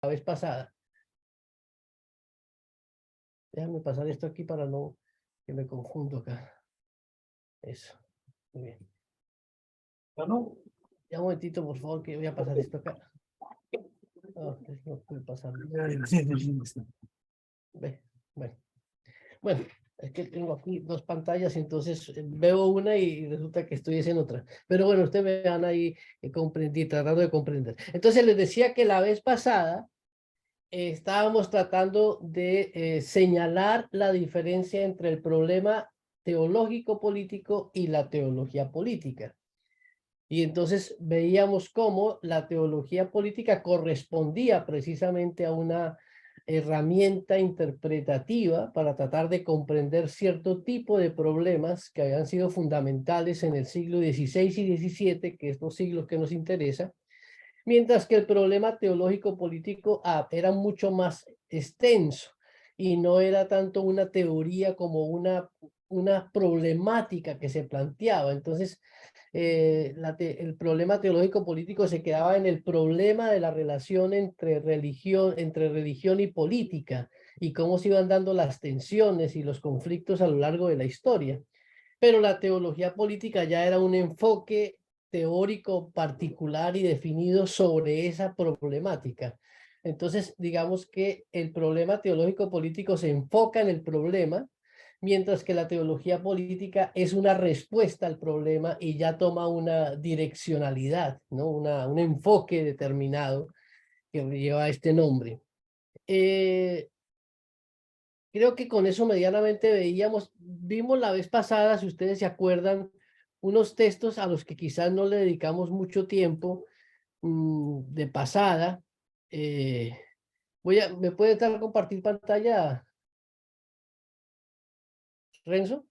la vez pasada. Déjame pasar esto aquí para no que me confundo acá. Eso. Muy bien. Bueno, Ya un momentito, por favor, que voy a pasar esto acá. No puede pasar. Ve, bueno. Bueno, es que tengo aquí dos pantallas, entonces veo una y resulta que estoy en otra. Pero bueno, ustedes me van ahí tratando de comprender. Entonces les decía que la vez pasada estábamos tratando de señalar la diferencia entre el problema teológico político y la teología política. Y entonces veíamos cómo la teología política correspondía precisamente a una herramienta interpretativa para tratar de comprender cierto tipo de problemas que habían sido fundamentales en el siglo XVI y XVII, que es los siglos que nos interesan, mientras que el problema teológico político era mucho más extenso y no era tanto una teoría como una problemática que se planteaba. Entonces, el problema teológico político se quedaba en el problema de la relación entre religión y política y cómo se iban dando las tensiones y los conflictos a lo largo de la historia. Pero la teología política ya era un enfoque teórico particular y definido sobre esa problemática. Entonces, digamos que el problema teológico político se enfoca en el problema, mientras que la teología política es una respuesta al problema y ya toma una direccionalidad, ¿no? Un enfoque determinado que lleva este nombre. Creo que con eso medianamente vimos la vez pasada, si ustedes se acuerdan, unos textos a los que quizás no le dedicamos mucho tiempo de pasada. Eh, ¿Me puede dar compartir pantalla, Renzo?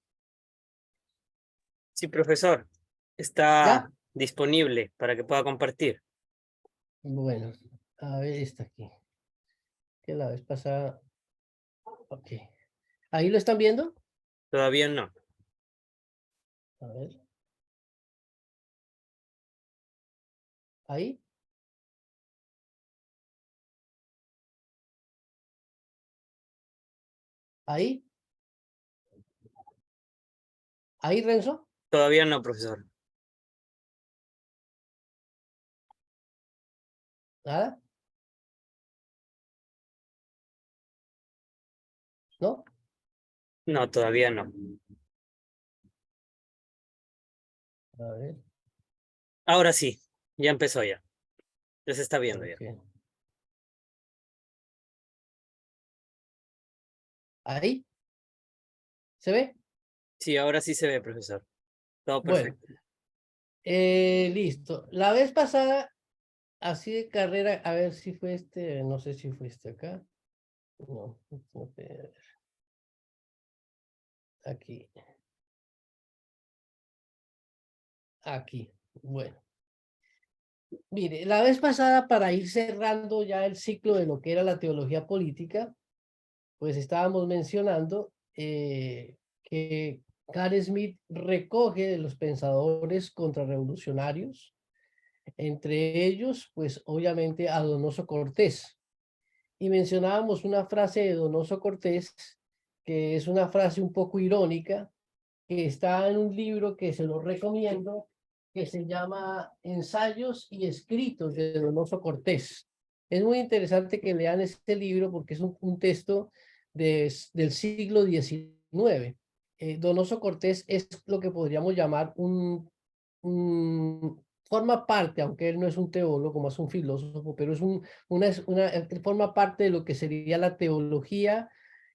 Sí, profesor, está ¿Ya? disponible para que pueda compartir. Bueno, a ver, está aquí. Que la vez pasada, ok. ¿Ahí lo están viendo? Todavía no. A ver. ¿Ahí? ¿Ahí? ¿Ahí, Renzo? Todavía no, profesor. ¿Nada? ¿No? No, todavía no. A ver, Ahora sí, ya empezó ya. Ya se está viendo ya. ok. ¿Ahí? ¿Se ve? Sí, ahora sí se ve, profesor. Todo Bueno. perfecto. Listo. La vez pasada, así de carrera, a ver si fue no sé si fue acá. No, no fue aquí. Aquí. Bueno. Mire, la vez pasada, para ir cerrando ya el ciclo de lo que era la teología política, pues estábamos mencionando que Carl Smith recoge de los pensadores contrarrevolucionarios, entre ellos, pues obviamente a Donoso Cortés. Y mencionábamos una frase de Donoso Cortés, que es una frase un poco irónica, que está en un libro que se lo recomiendo, que se llama Ensayos y Escritos de Donoso Cortés. Es muy interesante que lean este libro porque es un texto del siglo XIX. Donoso Cortés es lo que podríamos llamar forma parte, aunque él no es un teólogo, más un filósofo, pero forma parte de lo que sería la teología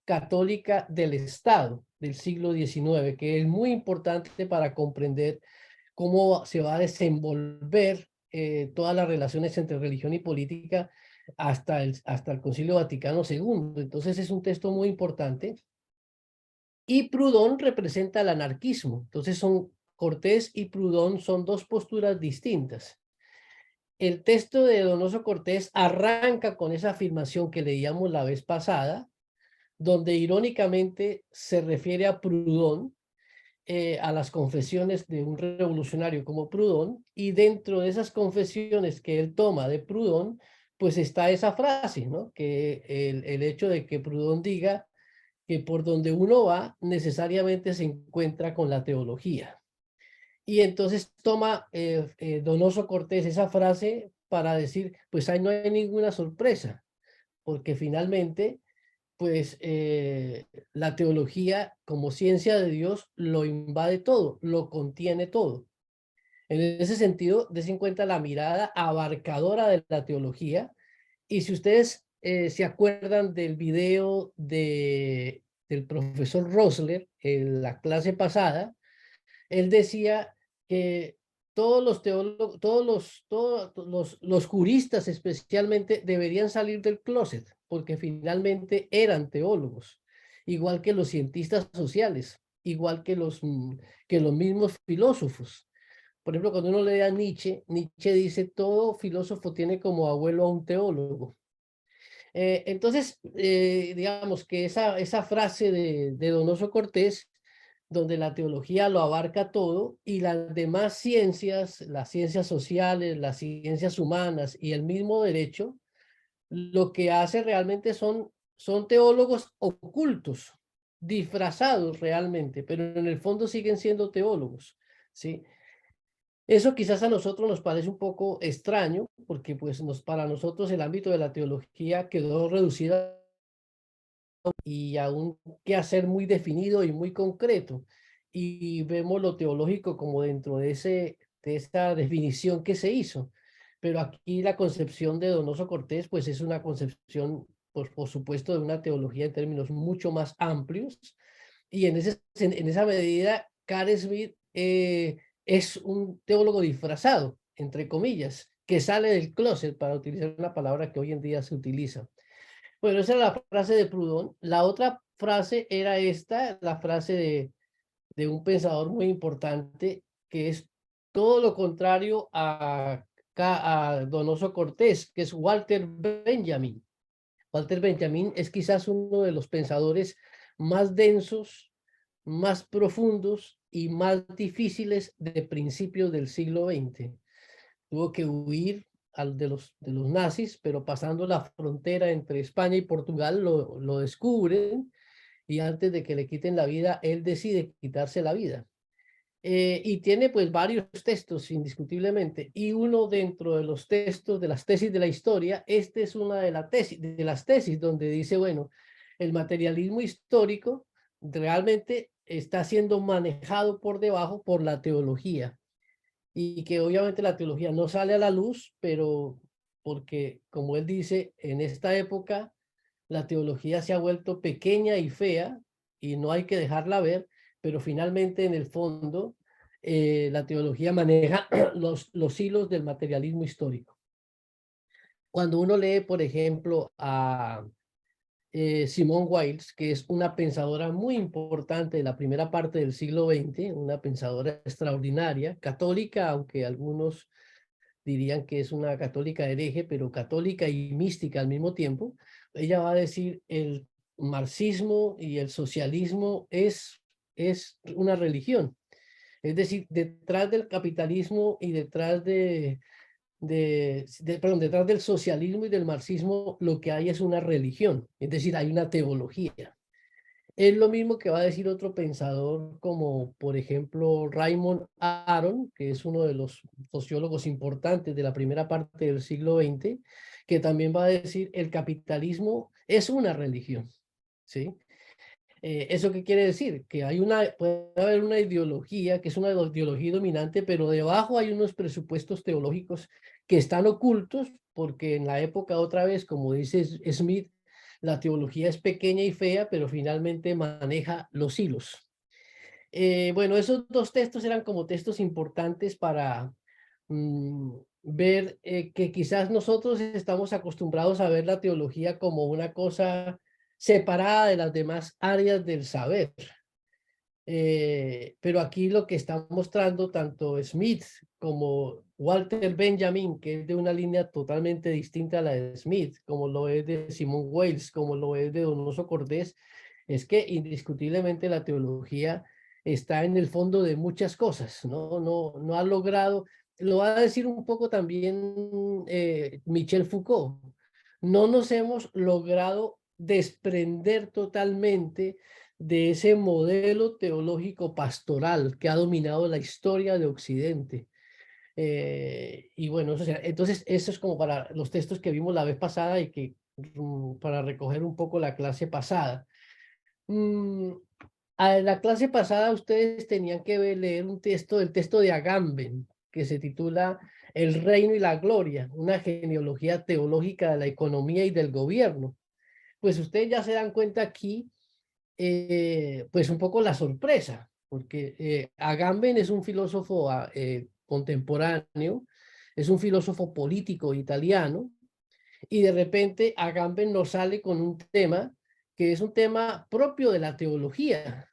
católica del Estado del siglo XIX, que es muy importante para comprender cómo se va a desenvolver todas las relaciones entre religión y política hasta el Concilio Vaticano II. Entonces es un texto muy importante. Y Proudhon representa el anarquismo. Entonces Cortés y Proudhon son dos posturas distintas. El texto de Donoso Cortés arranca con esa afirmación que leíamos la vez pasada, donde irónicamente se refiere a Proudhon, a las confesiones de un revolucionario como Proudhon, y dentro de esas confesiones que él toma de Proudhon, pues está esa frase, ¿no? Que el hecho de que Proudhon diga que por donde uno va necesariamente se encuentra con la teología. Y entonces toma Donoso Cortés esa frase para decir, pues ahí no hay ninguna sorpresa, porque finalmente, pues la teología como ciencia de Dios lo invade todo, lo contiene todo. En ese sentido, des en cuenta la mirada abarcadora de la teología. Y si ustedes se acuerdan del video del profesor Rosler en la clase pasada, él decía que todos los teólogos, los juristas especialmente deberían salir del closet porque finalmente eran teólogos, igual que los cientistas sociales, igual que los mismos filósofos. Por ejemplo, cuando uno lee a Nietzsche, Nietzsche dice, todo filósofo tiene como abuelo a un teólogo. Entonces, digamos que esa frase de Donoso Cortés, donde la teología lo abarca todo y las demás ciencias, las ciencias sociales, las ciencias humanas y el mismo derecho, lo que hace realmente son teólogos ocultos, disfrazados realmente, pero en el fondo siguen siendo teólogos, ¿sí? Eso quizás a nosotros nos parece un poco extraño, porque pues para nosotros el ámbito de la teología quedó reducido y a un quehacer muy definido y muy concreto. Y vemos lo teológico como dentro de esta definición que se hizo. Pero aquí la concepción de Donoso Cortés, pues es una concepción, pues, por supuesto, de una teología en términos mucho más amplios. Y en esa medida, Carl Smith es un teólogo disfrazado, entre comillas, que sale del closet, para utilizar una palabra que hoy en día se utiliza. Bueno, esa era la frase de Proudhon. La otra frase era esta, la frase de un pensador muy importante, que es todo lo contrario a Donoso Cortés, que es Walter Benjamin. Walter Benjamin es quizás uno de los pensadores más densos, más profundos y más difíciles de principios del siglo XX. Tuvo que huir de los nazis, pero pasando la frontera entre España y Portugal lo descubren y antes de que le quiten la vida, él decide quitarse la vida. Y tiene pues varios textos indiscutiblemente, y uno dentro de los textos de las tesis de la historia, este es una de las tesis donde dice, bueno, el materialismo histórico realmente está siendo manejado por debajo por la teología, y que obviamente la teología no sale a la luz, pero porque, como él dice, en esta época la teología se ha vuelto pequeña y fea y no hay que dejarla ver, pero finalmente en el fondo la teología maneja los hilos del materialismo histórico. Cuando uno lee, por ejemplo, a Simone Wiles, que es una pensadora muy importante de la primera parte del siglo XX, una pensadora extraordinaria, católica, aunque algunos dirían que es una católica hereje, pero católica y mística al mismo tiempo. Ella va a decir, el marxismo y el socialismo es una religión. Es decir, detrás del capitalismo y detrás perdón, detrás del socialismo y del marxismo, lo que hay es una religión, es decir, hay una teología. Es lo mismo que va a decir otro pensador como, por ejemplo, Raymond Aron, que es uno de los sociólogos importantes de la primera parte del siglo XX, que también va a decir el capitalismo es una religión, ¿sí? ¿Eso qué quiere decir? Que puede haber una ideología que es una ideología dominante, pero debajo hay unos presupuestos teológicos que están ocultos porque en la época, otra vez, como dice Smith, la teología es pequeña y fea, pero finalmente maneja los hilos. Bueno, esos dos textos eran como textos importantes para ver que quizás nosotros estamos acostumbrados a ver la teología como una cosa separada de las demás áreas del saber. Pero aquí lo que están mostrando tanto Smith como Walter Benjamin, que es de una línea totalmente distinta a la de Smith, como lo es de Simone Wiles, como lo es de Donoso Cortés, es que indiscutiblemente la teología está en el fondo de muchas cosas, ¿no? No ha logrado, lo va a decir un poco también Michel Foucault. No nos hemos logrado desprender totalmente de ese modelo teológico pastoral que ha dominado la historia de Occidente. Y bueno, entonces eso es como para los textos que vimos la vez pasada y que para recoger un poco la clase pasada. A la clase pasada ustedes tenían que leer un texto, el texto de Agamben, que se titula El reino y la gloria, una genealogía teológica de la economía y del gobierno. Pues ustedes ya se dan cuenta aquí, pues un poco la sorpresa, porque Agamben es un filósofo contemporáneo, es un filósofo político italiano, y de repente Agamben nos sale con un tema que es un tema propio de la teología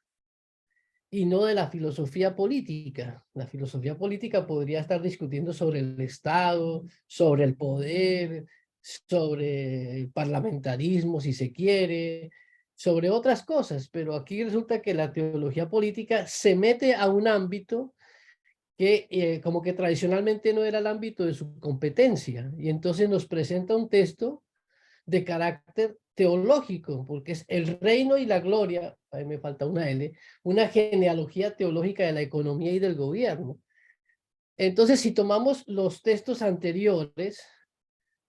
y no de la filosofía política. La filosofía política podría estar discutiendo sobre el Estado, sobre el poder, sobre el parlamentarismo, si se quiere, sobre otras cosas, pero aquí resulta que la teología política se mete a un ámbito que como que tradicionalmente no era el ámbito de su competencia, y entonces nos presenta un texto de carácter teológico, porque es el reino y la gloria, ahí me falta una L, una genealogía teológica de la economía y del gobierno. Entonces, si tomamos los textos anteriores,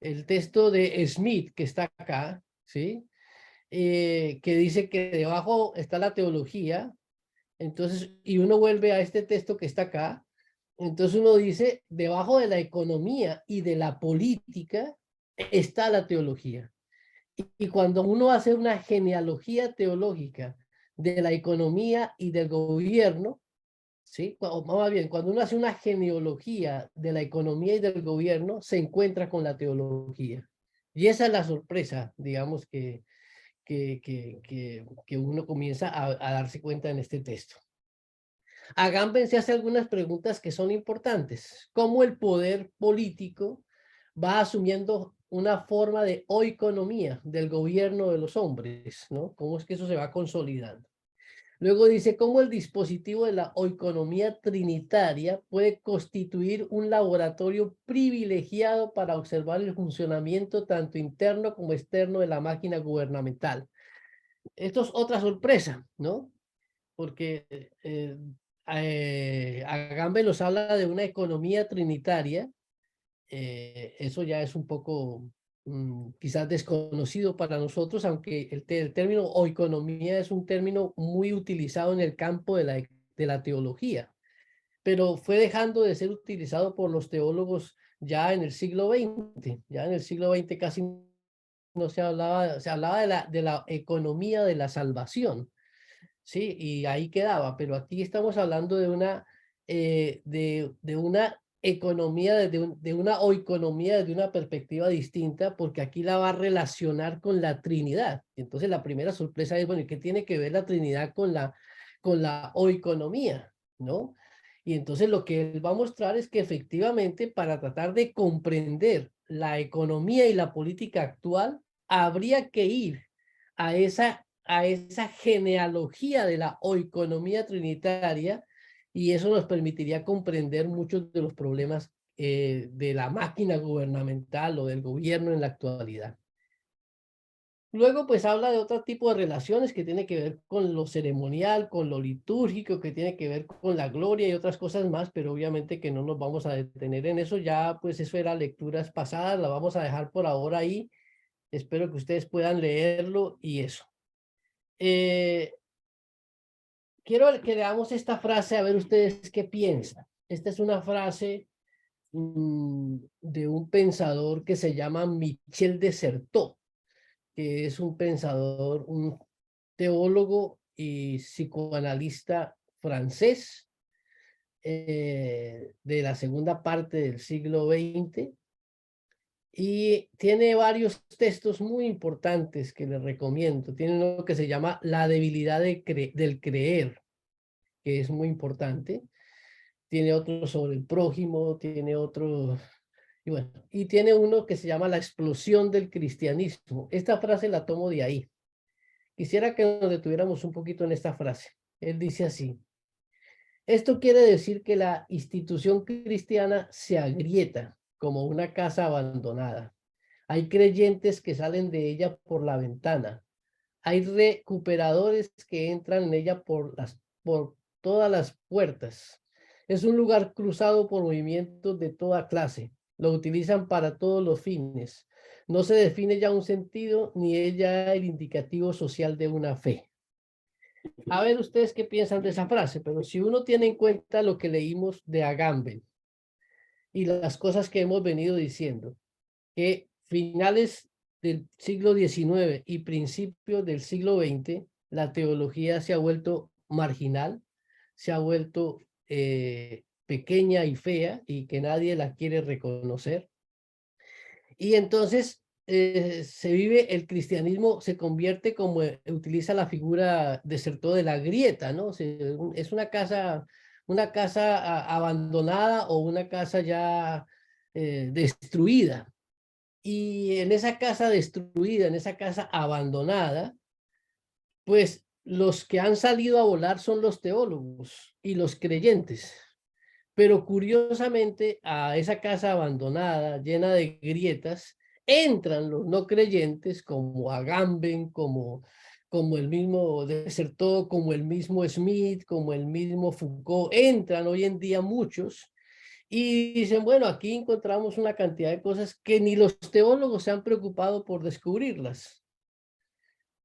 el texto de Smith, que está acá, ¿sí? Que dice que debajo está la teología, entonces, y uno vuelve a este texto que está acá, entonces uno dice, debajo de la economía y de la política está la teología. Y cuando uno hace una genealogía teológica de la economía y del gobierno, ¿sí? O más bien, cuando uno hace una genealogía de la economía y del gobierno, se encuentra con la teología. Y esa es la sorpresa, digamos, que uno comienza a darse cuenta en este texto. Agamben se hace algunas preguntas que son importantes. ¿Cómo el poder político va asumiendo una forma de oikonomía del gobierno de los hombres, ¿no? ¿Cómo es que eso se va consolidando? Luego dice cómo el dispositivo de la oikonomía trinitaria puede constituir un laboratorio privilegiado para observar el funcionamiento tanto interno como externo de la máquina gubernamental. Esto es otra sorpresa, ¿no? Porque Agamben nos habla de una economía trinitaria. Eso ya es un poco quizás desconocido para nosotros, aunque el término oikonomía es un término muy utilizado en el campo de la teología, pero fue dejando de ser utilizado por los teólogos ya en el siglo XX. Ya en el siglo XX casi no se hablaba de la economía de la salvación, ¿sí? Y ahí quedaba, pero aquí estamos hablando de una economía, de una oikonomía desde una perspectiva distinta, porque aquí la va a relacionar con la Trinidad. Entonces la primera sorpresa es, bueno, ¿y qué tiene que ver la Trinidad con la oikonomía, ¿no? Y entonces lo que él va a mostrar es que efectivamente para tratar de comprender la economía y la política actual, habría que ir a esa genealogía de la oikonomía trinitaria, y eso nos permitiría comprender muchos de los problemas de la máquina gubernamental o del gobierno en la actualidad. Luego, pues habla de otro tipo de relaciones que tiene que ver con lo ceremonial, con lo litúrgico, que tiene que ver con la gloria y otras cosas más, pero obviamente que no nos vamos a detener en eso. Ya, pues eso era lecturas pasadas, la vamos a dejar por ahora ahí. Espero que ustedes puedan leerlo y eso. Quiero que leamos esta frase, a ver ustedes qué piensan. Esta es una frase de un pensador que se llama Michel de Certeau, que es un pensador, un teólogo y psicoanalista francés de la segunda parte del siglo XX, y tiene varios textos muy importantes que les recomiendo. Tiene uno que se llama La debilidad del creer, que es muy importante. Tiene otro sobre el prójimo, tiene otro, y bueno, y tiene uno que se llama La explosión del cristianismo. Esta frase la tomo de ahí. Quisiera que nos detuviéramos un poquito en esta frase. Él dice así: Esto quiere decir que la institución cristiana se agrieta como una casa abandonada. Hay creyentes que salen de ella por la ventana. Hay recuperadores que entran en ella por todas las puertas. Es un lugar cruzado por movimientos de toda clase. Lo utilizan para todos los fines. No se define ya un sentido ni ella el indicativo social de una fe. A ver ustedes qué piensan de esa frase, pero si uno tiene en cuenta lo que leímos de Agamben y las cosas que hemos venido diciendo, que finales del siglo XIX y principios del siglo XX, la teología se ha vuelto marginal, se ha vuelto pequeña y fea y que nadie la quiere reconocer. Y entonces se vive, el cristianismo se convierte como, utiliza la figura desertor de la grieta, ¿no? Es una casa abandonada o una casa ya destruida. Y en esa casa destruida, en esa casa abandonada, pues los que han salido a volar son los teólogos y los creyentes. Pero curiosamente a esa casa abandonada, llena de grietas, entran los no creyentes como Agamben, como el mismo Desertó, como el mismo Smith, como el mismo Foucault. Entran hoy en día muchos y dicen, bueno, aquí encontramos una cantidad de cosas que ni los teólogos se han preocupado por descubrirlas.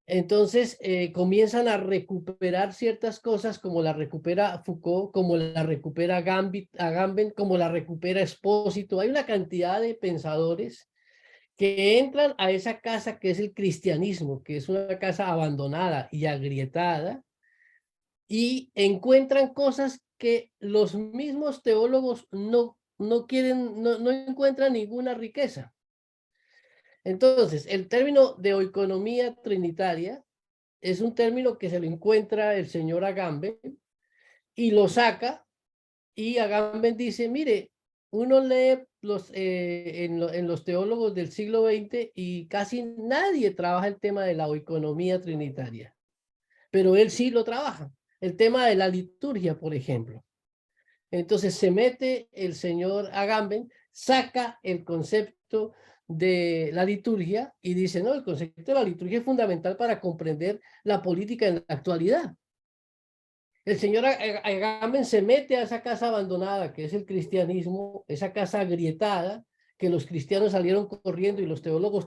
Entonces comienzan a recuperar ciertas cosas como la recupera Foucault, como la recupera Agamben, como la recupera Espósito. Hay una cantidad de pensadores que entran a esa casa que es el cristianismo, que es una casa abandonada y agrietada, y encuentran cosas que los mismos teólogos no quieren, no encuentran ninguna riqueza. Entonces, el término de oikonomía trinitaria es un término que se lo encuentra el señor Agamben y lo saca, y Agamben dice, mire, uno lee en los teólogos del siglo XX y casi nadie trabaja el tema de la oikonomía trinitaria, pero él sí lo trabaja. El tema de la liturgia, por ejemplo. Entonces se mete el señor Agamben, saca el concepto de la liturgia y dice, no, el concepto de la liturgia es fundamental para comprender la política en la actualidad. El señor Agamben se mete a esa casa abandonada que es el cristianismo, esa casa agrietada, que los cristianos salieron corriendo y los teólogos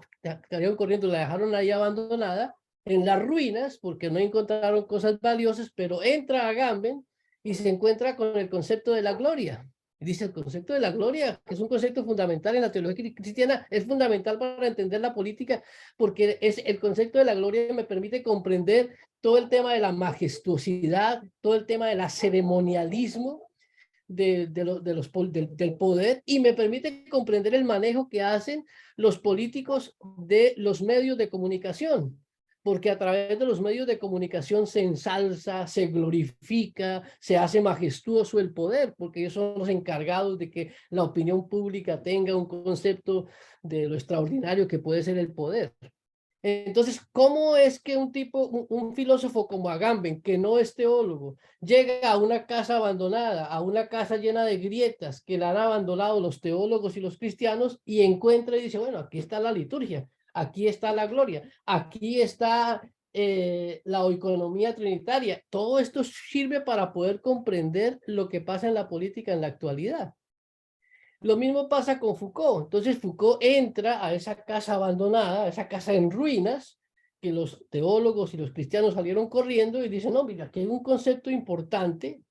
salieron corriendo y la dejaron ahí abandonada, en las ruinas, porque no encontraron cosas valiosas, pero entra Agamben y se encuentra con el concepto de la gloria. Dice, el concepto de la gloria, que es un concepto fundamental en la teología cristiana, es fundamental para entender la política, porque es el concepto de la gloria me permite comprender todo el tema de la majestuosidad, todo el tema del ceremonialismo del poder, y me permite comprender el manejo que hacen los políticos de los medios de comunicación, porque a través de los medios de comunicación se ensalza, se glorifica, se hace majestuoso el poder, porque ellos son los encargados de que la opinión pública tenga un concepto de lo extraordinario que puede ser el poder. Entonces, ¿cómo es que un filósofo como Agamben, que no es teólogo, llega a una casa abandonada, a una casa llena de grietas que la han abandonado los teólogos y los cristianos, y encuentra y dice, bueno, aquí está la liturgia, aquí está la gloria, aquí está la oikonomía trinitaria? Todo esto sirve para poder comprender lo que pasa en la política en la actualidad. Lo mismo pasa con Foucault. Entonces Foucault entra a esa casa abandonada, a esa casa en ruinas, que los teólogos y los cristianos salieron corriendo, y dicen, no, mira, aquí hay un concepto importante,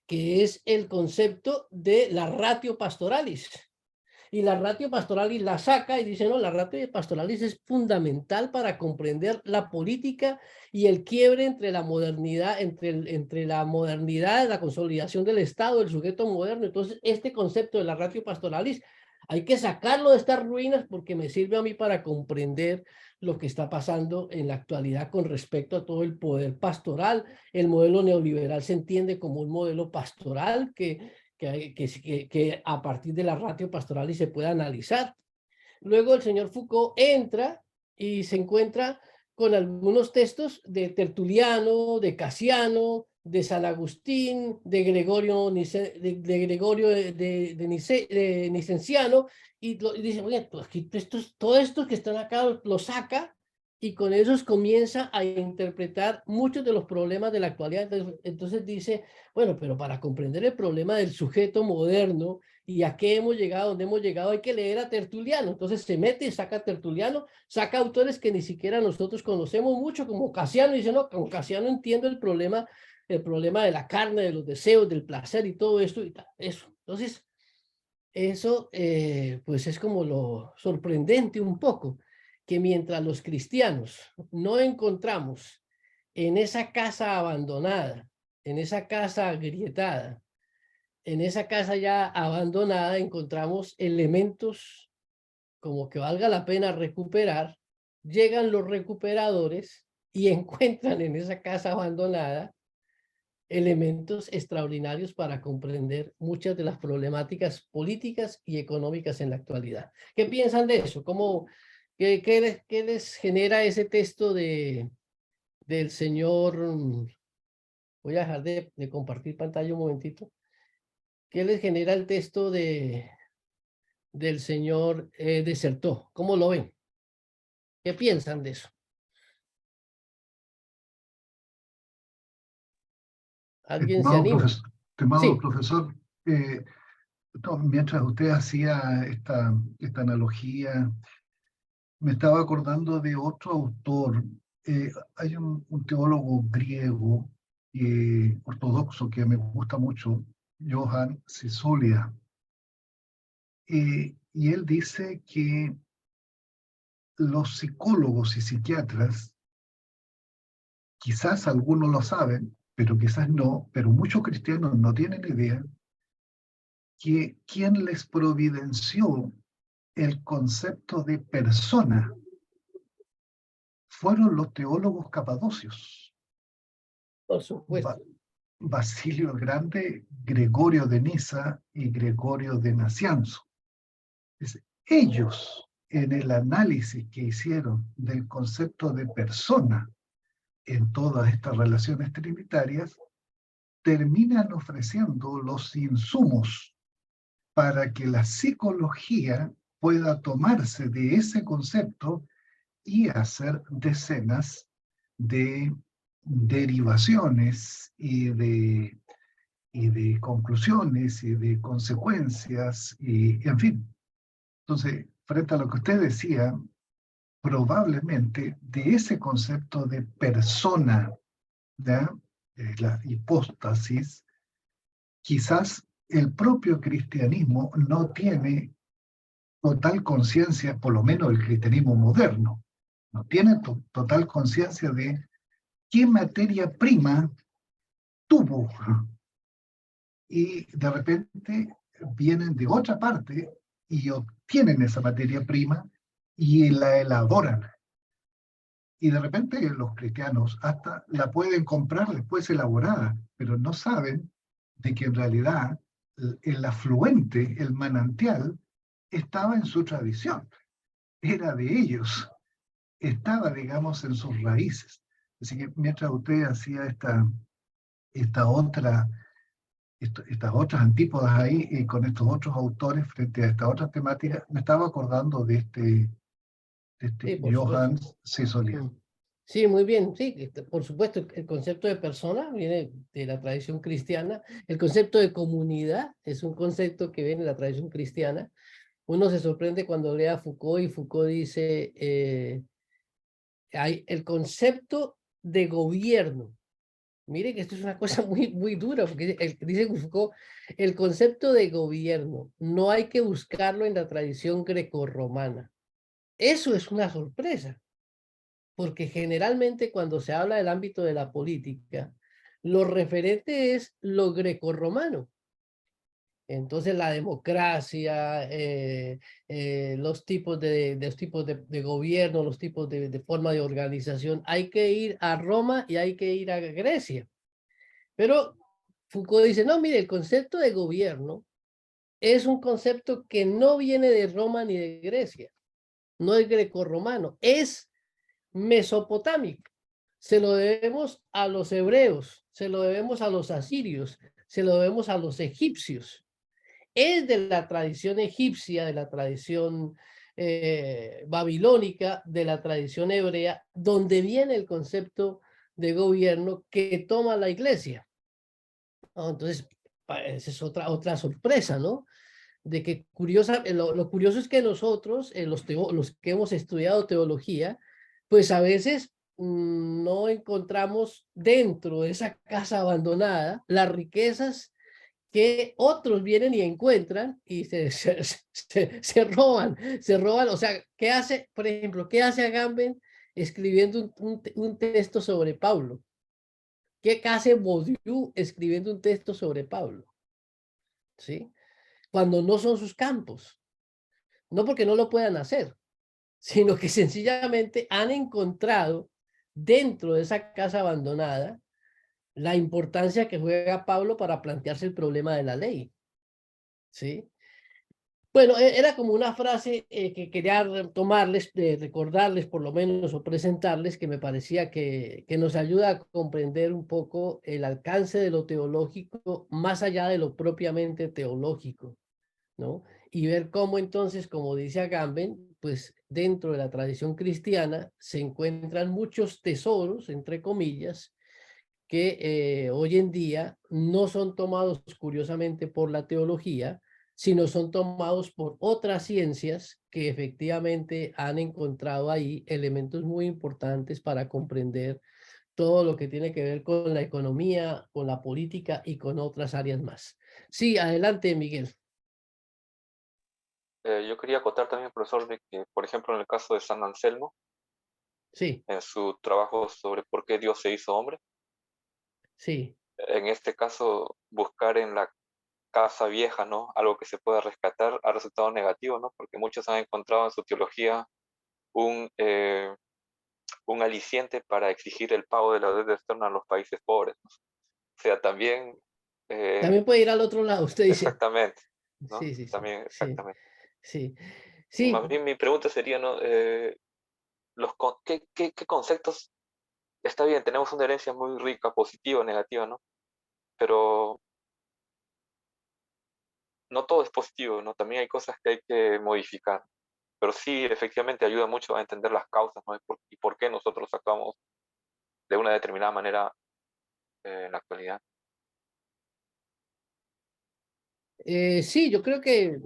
que es el concepto de la ratio pastoralis. Y la ratio pastoralis la saca y dice, no, la ratio pastoralis es fundamental para comprender la política y el quiebre entre la modernidad, entre la modernidad, la consolidación del Estado, el sujeto moderno. Entonces, este concepto de la ratio pastoralis hay que sacarlo de estas ruinas, porque me sirve a mí para comprender lo que está pasando en la actualidad con respecto a todo el poder pastoral. El modelo neoliberal se entiende como un modelo pastoral que a partir de la ratio pastoral y se puede analizar. Luego el señor Foucault entra y se encuentra con algunos textos de Tertuliano, de Casiano, de San Agustín, de Gregorio, de Gregorio de Nicenciano, y dice, oye, pues aquí todo esto que están acá lo saca, y con esos comienza a interpretar muchos de los problemas de la actualidad. Entonces dice, bueno, pero para comprender el problema del sujeto moderno y a qué hemos llegado, dónde hemos llegado, hay que leer a Tertuliano. Entonces se mete y saca a Tertuliano, saca autores que ni siquiera nosotros conocemos mucho, como Casiano, y dice, no, con Casiano entiendo el problema de la carne, de los deseos, del placer y todo esto y eso. Entonces, eso pues es como lo sorprendente un poco, que mientras los cristianos no encontramos en esa casa abandonada, en esa casa agrietada, en esa casa ya abandonada, encontramos elementos como que valga la pena recuperar, llegan los recuperadores y encuentran en esa casa abandonada elementos extraordinarios para comprender muchas de las problemáticas políticas y económicas en la actualidad. ¿Qué piensan de eso? ¿Qué les genera ese texto del señor? Voy a dejar de compartir pantalla un momentito. ¿Qué les genera el texto del señor Desertó? ¿Cómo lo ven? ¿Qué piensan de eso? ¿Alguien se anima? Estimado Sí, profesor, mientras usted hacía esta analogía, me estaba acordando de otro autor. Hay un teólogo griego ortodoxo que me gusta mucho, Johann Cisolia, y él dice que los psicólogos y psiquiatras, quizás algunos lo saben, pero quizás no, pero muchos cristianos no tienen idea, que quien les providenció el concepto de persona fueron los teólogos capadocios. por supuesto. Basilio el Grande, Gregorio de Niza y Gregorio de Nacianzo. Ellos, en el análisis que hicieron del concepto de persona en todas estas relaciones trinitarias, terminan ofreciendo los insumos para que la psicología pueda tomarse de ese concepto y hacer decenas de derivaciones y de conclusiones y de consecuencias, y en fin. Entonces, frente a lo que usted decía, probablemente de ese concepto de persona, ¿ya? La hipóstasis, quizás el propio cristianismo no tiene total conciencia, por lo menos el cristianismo moderno, no tiene total conciencia de qué materia prima tuvo. Y de repente vienen de otra parte y obtienen esa materia prima y la elaboran. Y de repente los cristianos hasta la pueden comprar después elaborada, pero no saben de que en realidad el afluente, el manantial, estaba en su tradición, era de ellos, estaba, digamos, en sus raíces. Así que mientras usted hacía estas otras antípodas ahí y con estos otros autores frente a estas otras temáticas, me estaba acordando de Sí, por Johann supuesto. Cisolia. Sí, muy bien. Sí, por supuesto, el concepto de persona viene de la tradición cristiana. El concepto de comunidad es un concepto que viene de la tradición cristiana. Uno se sorprende cuando lee a Foucault y Foucault dice, hay el concepto de gobierno. Mire que esto es una cosa muy dura, porque dice Foucault, el concepto de gobierno no hay que buscarlo en la tradición grecorromana. Eso es una sorpresa, porque generalmente cuando se habla del ámbito de la política, lo referente es lo grecorromano. Entonces la democracia, los tipos de gobierno, los tipos de forma de organización, hay que ir a Roma y hay que ir a Grecia. Pero Foucault dice, no, mire, el concepto de gobierno es un concepto que no viene de Roma ni de Grecia, no es grecorromano, es mesopotámico. Se lo debemos a los hebreos, se lo debemos a los asirios, se lo debemos a los egipcios. Es de la tradición egipcia, de la tradición babilónica, de la tradición hebrea, donde viene el concepto de gobierno que toma la iglesia. Entonces, esa es otra sorpresa, ¿no? De que lo curioso es que nosotros, los que hemos estudiado teología, pues a veces no encontramos dentro de esa casa abandonada las riquezas que otros vienen y encuentran y se roban. O sea, ¿qué hace, por ejemplo, qué hace Agamben escribiendo un texto sobre Pablo? ¿Qué hace Baudiou escribiendo un texto sobre Pablo? ¿Sí? Cuando no son sus campos. No porque no lo puedan hacer, sino que sencillamente han encontrado dentro de esa casa abandonada la importancia que juega Pablo para plantearse el problema de la ley. ¿Sí? Bueno, era como una frase que quería tomarles, recordarles por lo menos o presentarles, que me parecía que nos ayuda a comprender un poco el alcance de lo teológico más allá de lo propiamente teológico, ¿no? Y ver cómo entonces, como dice Agamben, pues dentro de la tradición cristiana se encuentran muchos tesoros, entre comillas, que hoy en día no son tomados curiosamente por la teología, sino son tomados por otras ciencias que efectivamente han encontrado ahí elementos muy importantes para comprender todo lo que tiene que ver con la economía, con la política y con otras áreas más. Sí, adelante, Miguel. Yo quería acotar también, profesor, de que, por ejemplo, en el caso de San Anselmo, Sí, en su trabajo sobre por qué Dios se hizo hombre, sí. en este caso, buscar en la casa vieja, ¿no? Algo que se pueda rescatar ha resultado negativo, ¿no? Porque muchos han encontrado en su teología un, eh, un aliciente para exigir el pago de la deuda externa a los países pobres, ¿no? O sea, también, También puede ir al otro lado, usted dice. exactamente, ¿no? Sí, sí, sí, También, sí, exactamente. sí. Y Sí, más bien mi pregunta sería, ¿no? ¿Qué conceptos? Está bien, tenemos una herencia muy rica, positiva, negativa, ¿no? Pero no todo es positivo, ¿no? También hay cosas que hay que modificar. Pero sí, efectivamente ayuda mucho a entender las causas, ¿no? Y por qué nosotros actuamos de una determinada manera en la actualidad. sí, yo creo que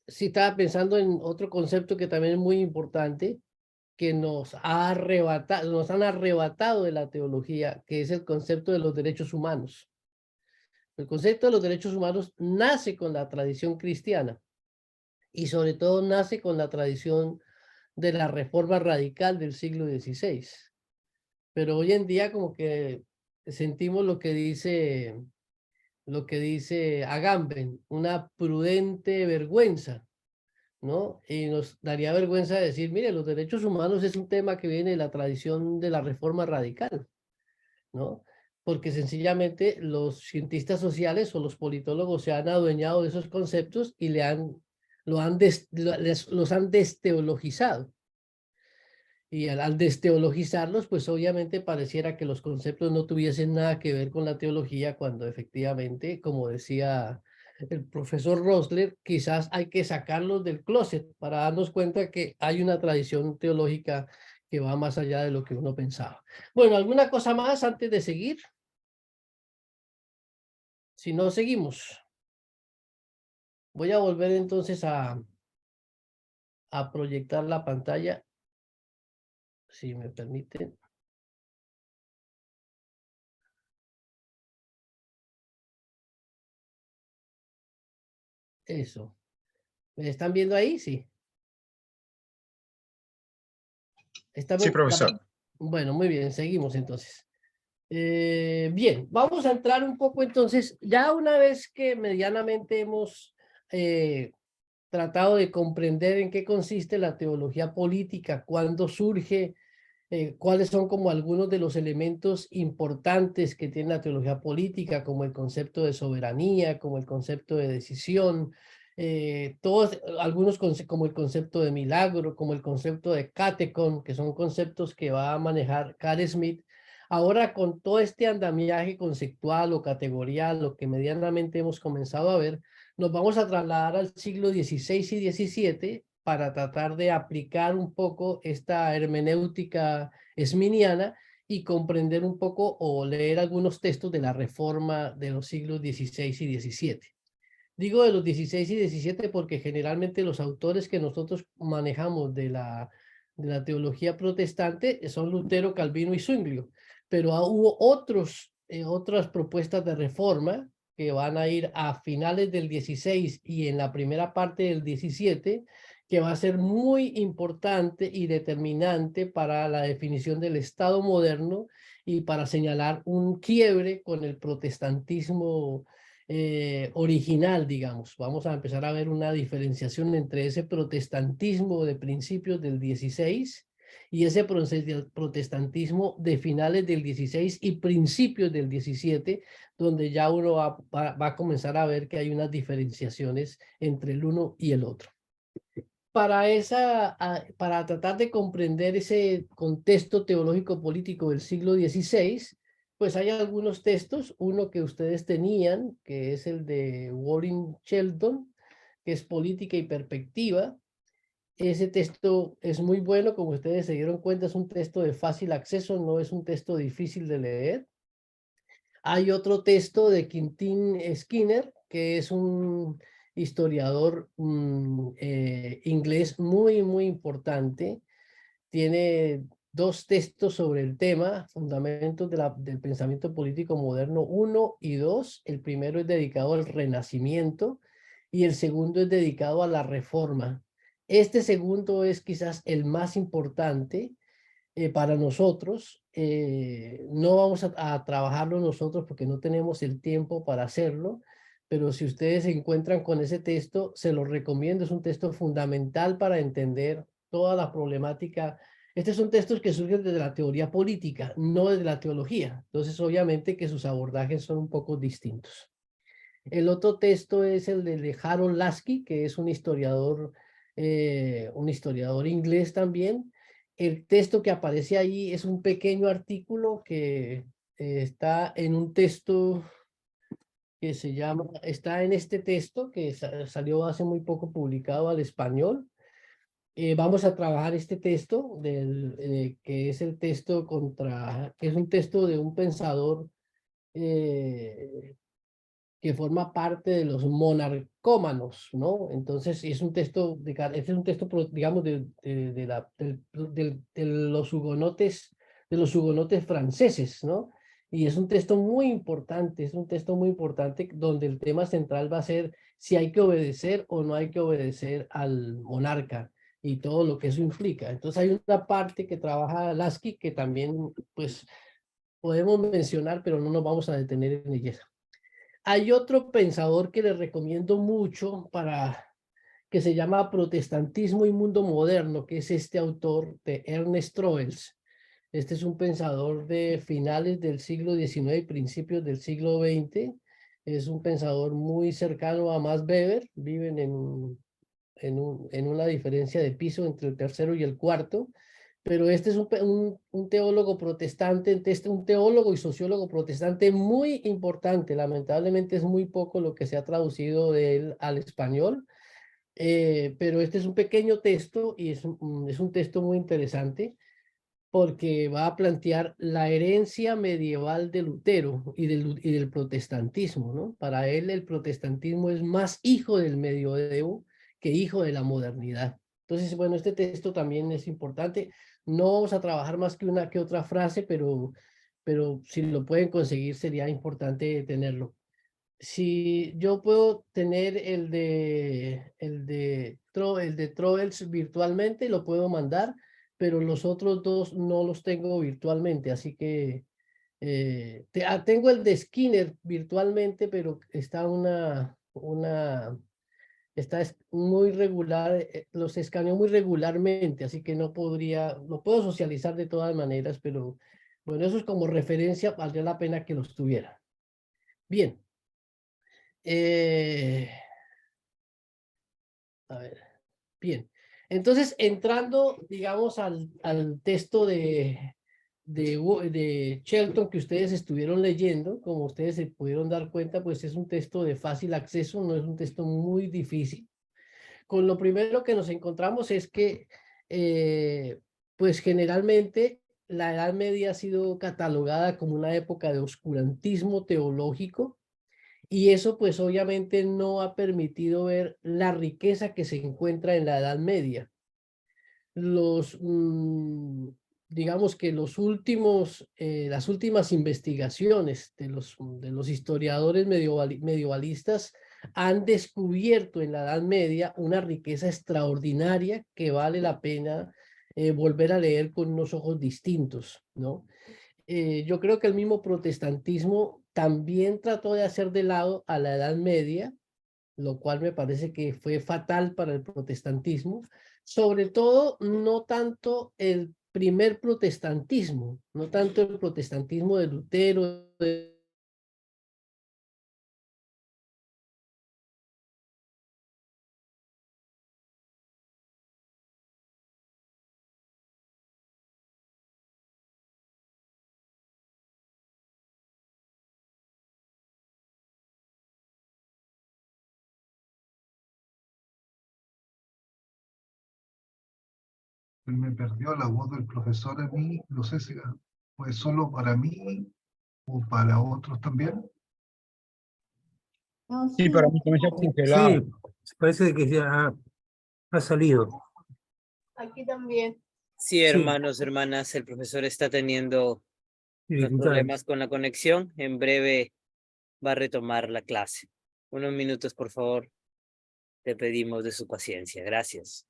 sí estaba pensando en otro concepto que también es muy importante, que nos han arrebatado de la teología, que es el concepto de los derechos humanos. El concepto de los derechos humanos nace con la tradición cristiana y sobre todo nace con la tradición de la reforma radical del siglo XVI. Pero hoy en día como que sentimos lo que dice Agamben, una prudente vergüenza, ¿no? Y nos daría vergüenza decir, mire, los derechos humanos es un tema que viene de la tradición de la reforma radical, ¿no? Porque sencillamente los cientistas sociales o los politólogos se han adueñado de esos conceptos y los han desteologizado. Y al desteologizarlos, pues obviamente pareciera que los conceptos no tuviesen nada que ver con la teología, cuando efectivamente, como decía el profesor Rosler, quizás hay que sacarlos del closet para darnos cuenta que hay una tradición teológica que va más allá de lo que uno pensaba. Bueno, ¿alguna cosa más antes de seguir? Si no, seguimos. Voy a volver entonces a proyectar la pantalla, si me permiten. Eso. ¿Me están viendo ahí? Sí. ¿Está Sí, bien? profesor. Bueno, muy bien, seguimos entonces. Bien, vamos a entrar un poco entonces, ya una vez que medianamente hemos tratado de comprender en qué consiste la teología política, cuándo surge, cuáles son como algunos de los elementos importantes que tiene la teología política, como el concepto de soberanía, como el concepto de decisión, algunos como el concepto de milagro, como el concepto de catecon, que son conceptos que va a manejar Carl Smith. Ahora con todo este andamiaje conceptual o categorial, lo que medianamente hemos comenzado a ver, nos vamos a trasladar al siglo XVI y XVII para tratar de aplicar un poco esta hermenéutica esminiana y comprender un poco o leer algunos textos de la Reforma de los siglos XVI y XVII. Digo de los 16 y 17 porque generalmente los autores que nosotros manejamos de la teología protestante son Lutero, Calvino y Zwinglio, pero hubo otras propuestas de reforma que van a ir a finales del 16 y en la primera parte del 17, que va a ser muy importante y determinante para la definición del Estado moderno y para señalar un quiebre con el protestantismo original, digamos. Vamos a empezar a ver una diferenciación entre ese protestantismo de principios del 16 y ese protestantismo de finales del 16 y principios del 17, donde ya uno va a comenzar a ver que hay unas diferenciaciones entre el uno y el otro. Para tratar de comprender ese contexto teológico político del siglo XVI, pues hay algunos textos, uno que ustedes tenían, que es el de Warren Sheldon, que es Política y Perspectiva. Ese texto es muy bueno, como ustedes se dieron cuenta, es un texto de fácil acceso, no es un texto difícil de leer. Hay otro texto de Quintín Skinner, que es un historiador inglés muy importante. Tiene dos textos sobre el tema, Fundamentos del Pensamiento Político Moderno 1 y 2. El primero es dedicado al Renacimiento y el segundo es dedicado a la Reforma. Este segundo es quizás el más importante para nosotros. No vamos a trabajarlo nosotros porque no tenemos el tiempo para hacerlo, pero si ustedes se encuentran con ese texto, se los recomiendo. Es un texto fundamental para entender toda la problemática. Estos son textos que surgen desde la teoría política, no desde la teología. Entonces, obviamente que sus abordajes son un poco distintos. El otro texto es el de Harold Lasky, que es un historiador inglés también. El texto que aparece ahí es un pequeño artículo que está en un texto que se llama, está en este texto que salió hace muy poco publicado al español. Vamos a trabajar este texto, que es el texto que es un texto de un pensador que forma parte de los monarcómanos, ¿no? Entonces, es un texto, este es un texto, digamos, de los hugonotes franceses, ¿no? Y es un texto muy importante, es un texto muy importante donde el tema central va a ser si hay que obedecer o no hay que obedecer al monarca y todo lo que eso implica. Entonces, hay una parte que trabaja Lasky que también, pues, podemos mencionar, pero no nos vamos a detener en ella. Hay otro pensador que les recomiendo mucho que se llama Protestantismo y Mundo Moderno, que es este autor de Ernest Troels. Este es un pensador de finales del siglo XIX y principios del siglo XX. Es un pensador muy cercano a Max Weber. Viven en una diferencia de piso entre el tercero y el cuarto. Pero este es un teólogo protestante, un teólogo y sociólogo protestante muy importante. Lamentablemente es muy poco lo que se ha traducido de él al español, pero este es un pequeño texto y es un texto muy interesante porque va a plantear la herencia medieval de Lutero y del protestantismo, ¿no? Para él el protestantismo es más hijo del medioevo que hijo de la modernidad. Entonces, bueno, este texto también es importante. No vamos a trabajar más que una que otra frase, pero si lo pueden conseguir sería importante tenerlo. Si yo puedo tener el de Troels virtualmente, lo puedo mandar, pero los otros dos no los tengo virtualmente, así que tengo el de Skinner virtualmente, pero está muy regular, los escaneo muy regularmente, así que no puedo socializar de todas maneras, pero bueno, eso es como referencia, valdría la pena que los tuviera. Bien. A ver, bien. Entonces, entrando, digamos, al texto de de Shelton que ustedes estuvieron leyendo, como ustedes se pudieron dar cuenta, pues es un texto de fácil acceso, no es un texto muy difícil. Con lo primero que nos encontramos es que, pues generalmente la Edad Media ha sido catalogada como una época de oscurantismo teológico, y eso pues obviamente no ha permitido ver la riqueza que se encuentra en la Edad Media. Digamos que las últimas investigaciones de los historiadores medievalistas han descubierto en la Edad Media una riqueza extraordinaria que vale la pena volver a leer con unos ojos distintos, ¿no? Yo creo que el mismo protestantismo también trató de hacer de lado a la Edad Media, lo cual me parece que fue fatal para el protestantismo, sobre todo no tanto el primer protestantismo, no tanto el protestantismo de Lutero, Me perdió la voz del profesor a mí, no sé si fue solo para mí o para otros también. Sí, para mí también se ha congelado. Sí, parece que ya ha salido. Aquí también. Sí, hermanos, hermanas, el profesor está teniendo unos Dificultades. problemas con la conexión. En breve va a retomar la clase. Unos minutos, por favor. Le pedimos de su paciencia. Gracias.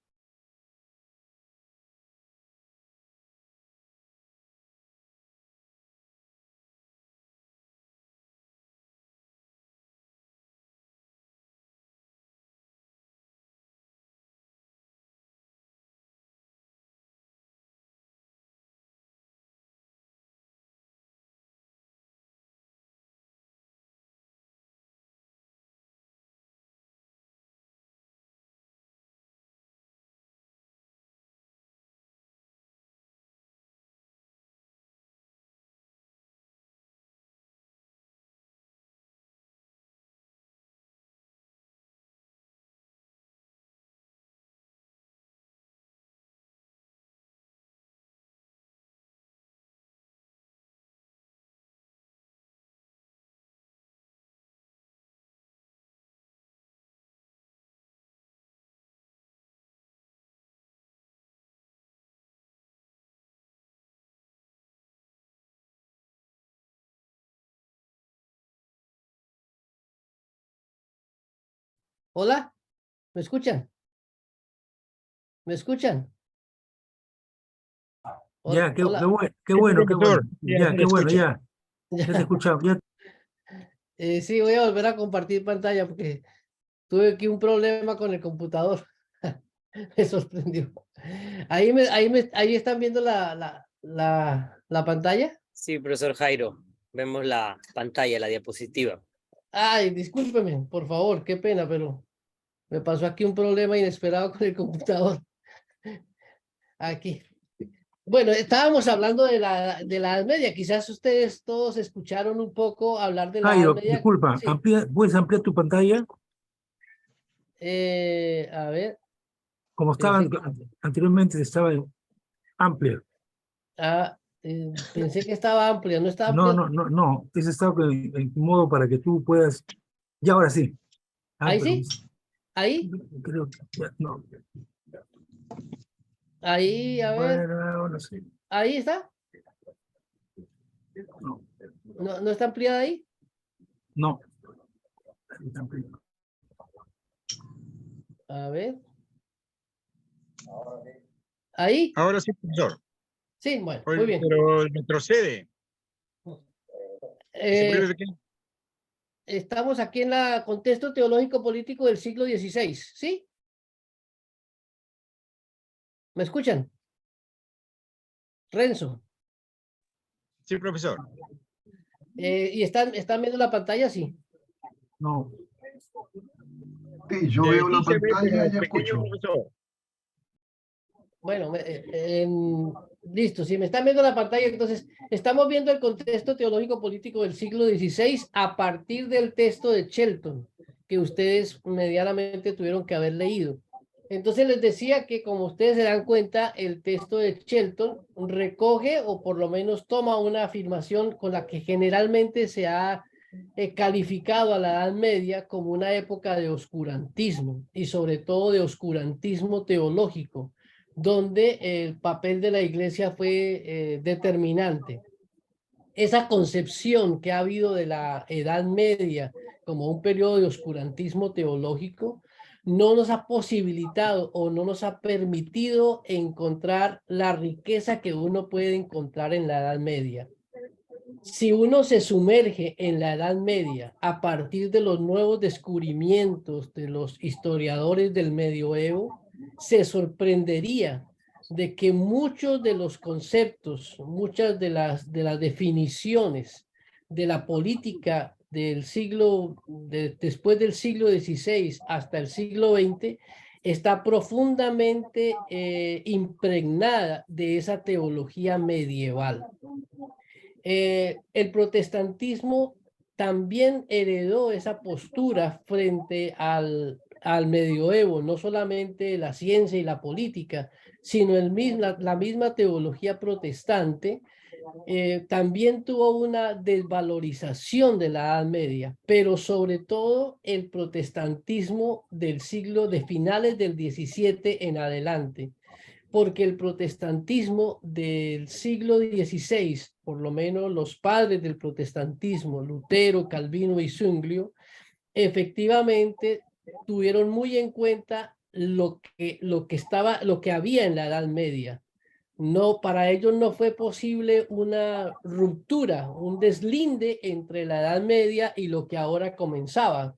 Hola, ¿me escuchan? ¿Me escuchan? Ya, qué Hola. bueno, qué Sí, bueno, qué bueno. profesor. Ya, Ya, se qué le bueno, escucha. ya te escuchamos. Ya. Sí, voy a volver a compartir pantalla porque tuve aquí un problema con el computador. Me sorprendió. Ahí están viendo la pantalla. Sí, profesor Jairo. Vemos la pantalla, la diapositiva. Ay, discúlpeme, por favor, qué pena, pero me pasó aquí un problema inesperado con el computador. Aquí. Bueno, estábamos hablando de la Edad Media. Quizás ustedes todos escucharon un poco hablar de la Edad Jairo, Media. disculpa, Sí. ¿puedes ampliar tu pantalla? A ver. Como estaba Perfecto. anteriormente, estaba amplia. Pensé que estaba amplia, no está No, amplia. no, no, no. Ese estaba en modo para que tú puedas. Ya, ahora sí. Ah, Ahí pero sí, ahí, creo que ya, no. ahí, a ver, Bueno, ahora sí. ahí está. No, No está ampliada ahí. no. A ver. Ahí, Ahora sí, profesor. sí, bueno, muy bien. Pero retrocede. Eh, ¿De qué? Estamos aquí en el contexto teológico político del siglo XVI, ¿sí? ¿Me escuchan? Renzo. Sí, profesor. ¿Y están viendo la pantalla? Sí. No. Sí, yo veo la Sí se ve, pantalla pero y pequeño, escucho. profesor. Bueno, Listo, si me están viendo la pantalla, entonces estamos viendo el contexto teológico político del siglo XVI a partir del texto de Shelton, que ustedes medianamente tuvieron que haber leído. Entonces les decía que, como ustedes se dan cuenta, el texto de Shelton recoge o por lo menos toma una afirmación con la que generalmente se ha calificado a la Edad Media como una época de oscurantismo y sobre todo de oscurantismo teológico, donde el papel de la Iglesia fue determinante. Esa concepción que ha habido de la Edad Media como un periodo de oscurantismo teológico no nos ha posibilitado o no nos ha permitido encontrar la riqueza que uno puede encontrar en la Edad Media. Si uno se sumerge en la Edad Media a partir de los nuevos descubrimientos de los historiadores del medioevo, se sorprendería de que muchos de los conceptos, muchas de las definiciones de la política del después del siglo XVI hasta el siglo XX, está profundamente impregnada de esa teología medieval. El protestantismo también heredó esa postura frente al medioevo, no solamente la ciencia y la política, sino la misma teología protestante. También tuvo una desvalorización de la Edad Media, pero sobre todo el protestantismo de finales del XVII en adelante, porque el protestantismo del siglo XVI, por lo menos los padres del protestantismo, Lutero, Calvino y Zwinglio, efectivamente tuvieron muy en cuenta lo que había en la Edad Media. No, para ellos no fue posible una ruptura, un deslinde entre la Edad Media y lo que ahora comenzaba,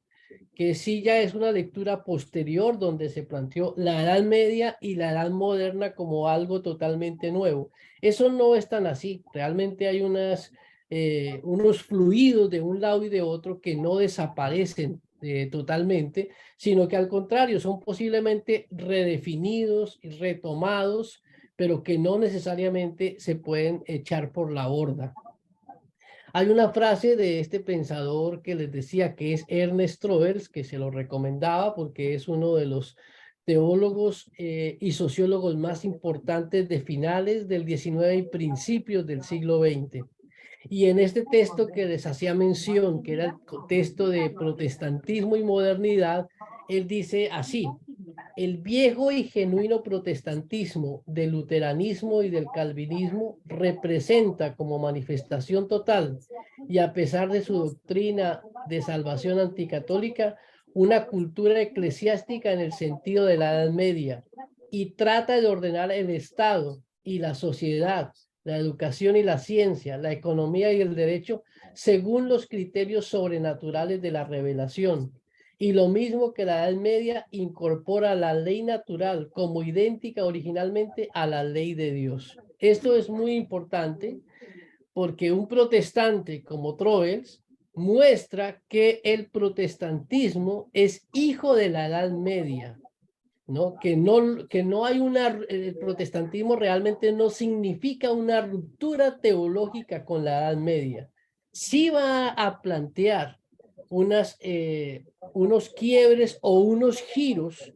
que sí ya es una lectura posterior donde se planteó la Edad Media y la Edad Moderna como algo totalmente nuevo. Eso no es tan así. Realmente hay unos fluidos de un lado y de otro que no desaparecen totalmente, sino que al contrario son posiblemente redefinidos y retomados, pero que no necesariamente se pueden echar por la borda. Hay una frase de este pensador que les decía que es Ernest Troels, que se lo recomendaba porque es uno de los teólogos y sociólogos más importantes de finales del XIX y principios del siglo XX. Y en este texto que les hacía mención, que era el texto de protestantismo y modernidad, él dice así: el viejo y genuino protestantismo del luteranismo y del calvinismo representa como manifestación total, y a pesar de su doctrina de salvación anticatólica, una cultura eclesiástica en el sentido de la Edad Media, y trata de ordenar el Estado y la sociedad, la educación y la ciencia, la economía y el derecho según los criterios sobrenaturales de la revelación. Y lo mismo que la Edad Media, incorpora la ley natural como idéntica originalmente a la ley de Dios. Esto es muy importante porque un protestante como Troels muestra que el protestantismo es hijo de la Edad Media, ¿no? Que no hay el protestantismo realmente no significa una ruptura teológica con la Edad Media. Sí va a plantear unos quiebres o unos giros,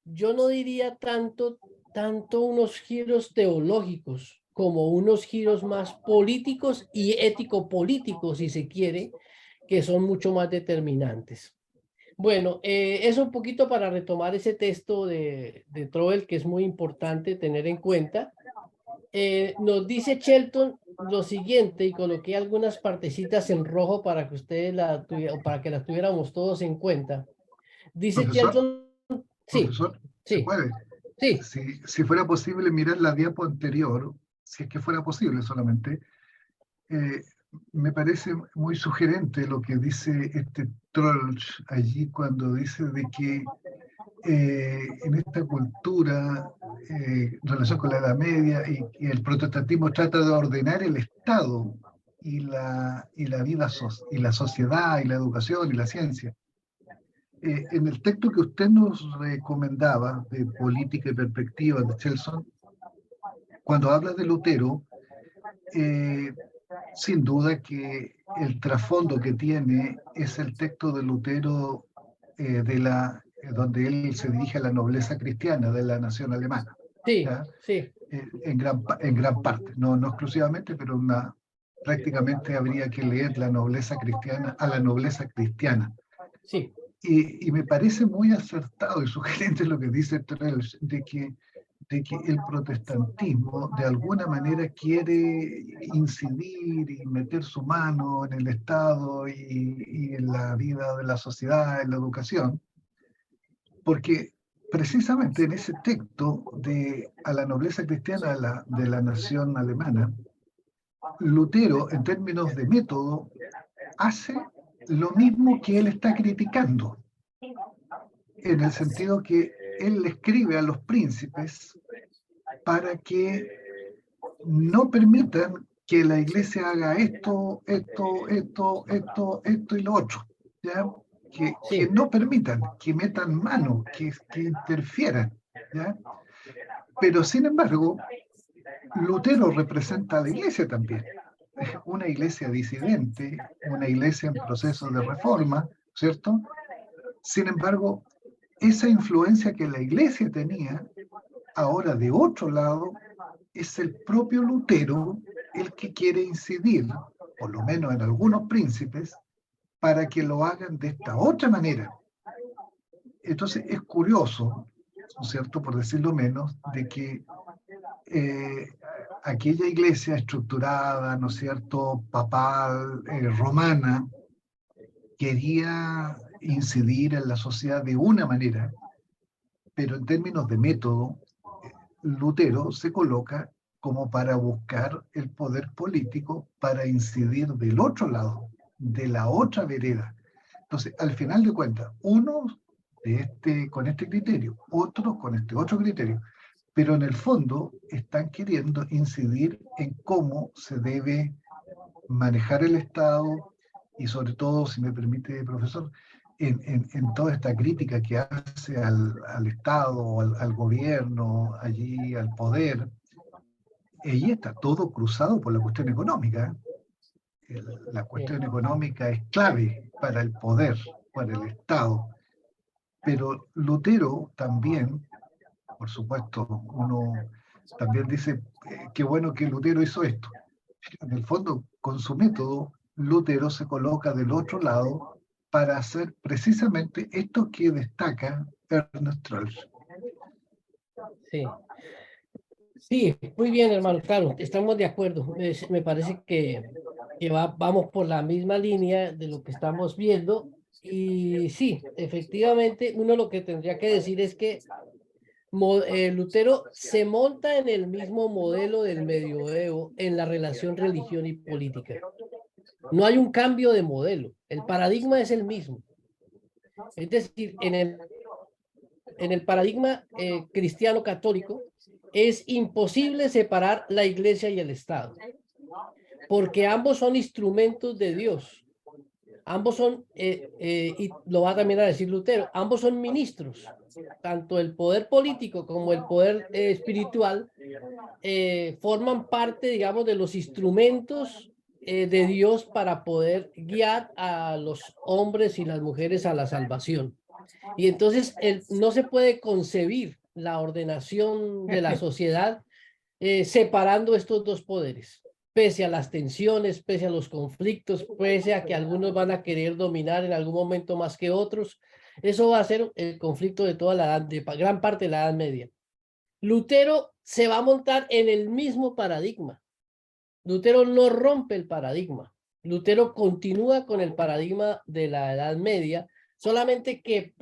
yo no diría tanto unos giros teológicos como unos giros más políticos y ético-políticos, si se quiere, que son mucho más determinantes. Bueno, eso un poquito para retomar ese texto de Troels, que es muy importante tener en cuenta. Nos dice Shelton lo siguiente, y coloqué algunas partecitas en rojo para que ustedes para que las tuviéramos todos en cuenta. Dice Profesor, Shelton, sí, profesor, ¿se sí, puede? sí. Si fuera posible mirar la diapo anterior, si es que fuera posible solamente, me parece muy sugerente lo que dice este Troels allí cuando dice de que en esta cultura, en relación con la Edad Media, y el protestantismo trata de ordenar el Estado y la vida, y la sociedad, y la educación, y la ciencia. En el texto que usted nos recomendaba, de Política y Perspectiva, de Shelton, cuando habla de Lutero, sin duda que el trasfondo que tiene es el texto de Lutero donde él se dirige a la nobleza cristiana de la nación alemana. Sí, ¿Ya? sí, En gran parte, no exclusivamente, pero prácticamente habría que leer la nobleza cristiana a la nobleza cristiana. sí. Y me parece muy acertado y sugerente lo que dice Trells, de que el protestantismo de alguna manera quiere incidir y meter su mano en el Estado y en la vida de la sociedad, en la educación, porque precisamente en ese texto a la nobleza cristiana de la nación alemana, Lutero, en términos de método, hace lo mismo que él está criticando, en el sentido que él le escribe a los príncipes para que no permitan que la iglesia haga esto y lo otro, ¿ya? Que no permitan, que metan mano, que interfieran, ¿ya? Pero sin embargo, Lutero representa a la iglesia también, una iglesia disidente, una iglesia en proceso de reforma, ¿cierto? Sin embargo, esa influencia que la iglesia tenía, ahora de otro lado, es el propio Lutero el que quiere incidir, por lo menos en algunos príncipes, para que lo hagan de esta otra manera. Entonces es curioso, ¿no es cierto?, por decirlo menos, de que aquella iglesia estructurada, ¿no es cierto?, papal, romana, quería incidir en la sociedad de una manera, pero en términos de método, Lutero se coloca como para buscar el poder político para incidir del otro lado, de la otra vereda. Entonces, al final de cuentas, unos con este criterio, otros con este otro criterio, pero en el fondo están queriendo incidir en cómo se debe manejar el Estado y sobre todo, si me permite, profesor, en toda esta crítica que hace al Estado, al gobierno, allí al poder. Allí está todo cruzado por la cuestión económica. La cuestión económica es clave para el poder, para el Estado. Pero Lutero también, por supuesto, uno también dice, qué bueno que Lutero hizo esto. En el fondo, con su método, Lutero se coloca del otro lado para hacer precisamente esto que destaca Ernest Trells. Sí. Sí, muy bien, hermano, claro, estamos de acuerdo. Me parece que vamos por la misma línea de lo que estamos viendo. Y sí, efectivamente, uno lo que tendría que decir es que Lutero se monta en el mismo modelo del medioevo en la relación religión y política. No hay un cambio de modelo, el paradigma es el mismo. Es decir, en el paradigma cristiano católico, es imposible separar la iglesia y el Estado, porque ambos son instrumentos de Dios. Ambos son, y lo va también a decir Lutero, ambos son ministros. Tanto el poder político como el poder espiritual forman parte, digamos, de los instrumentos de Dios para poder guiar a los hombres y las mujeres a la salvación. Y entonces no se puede concebir la ordenación de la sociedad separando estos dos poderes, pese a las tensiones, pese a los conflictos, pese a que algunos van a querer dominar en algún momento más que otros. Eso va a ser el conflicto de toda la edad, de gran parte de la Edad Media. Lutero se va a montar en el mismo paradigma. Lutero no rompe el paradigma. Lutero continúa con el paradigma de la Edad Media, solamente que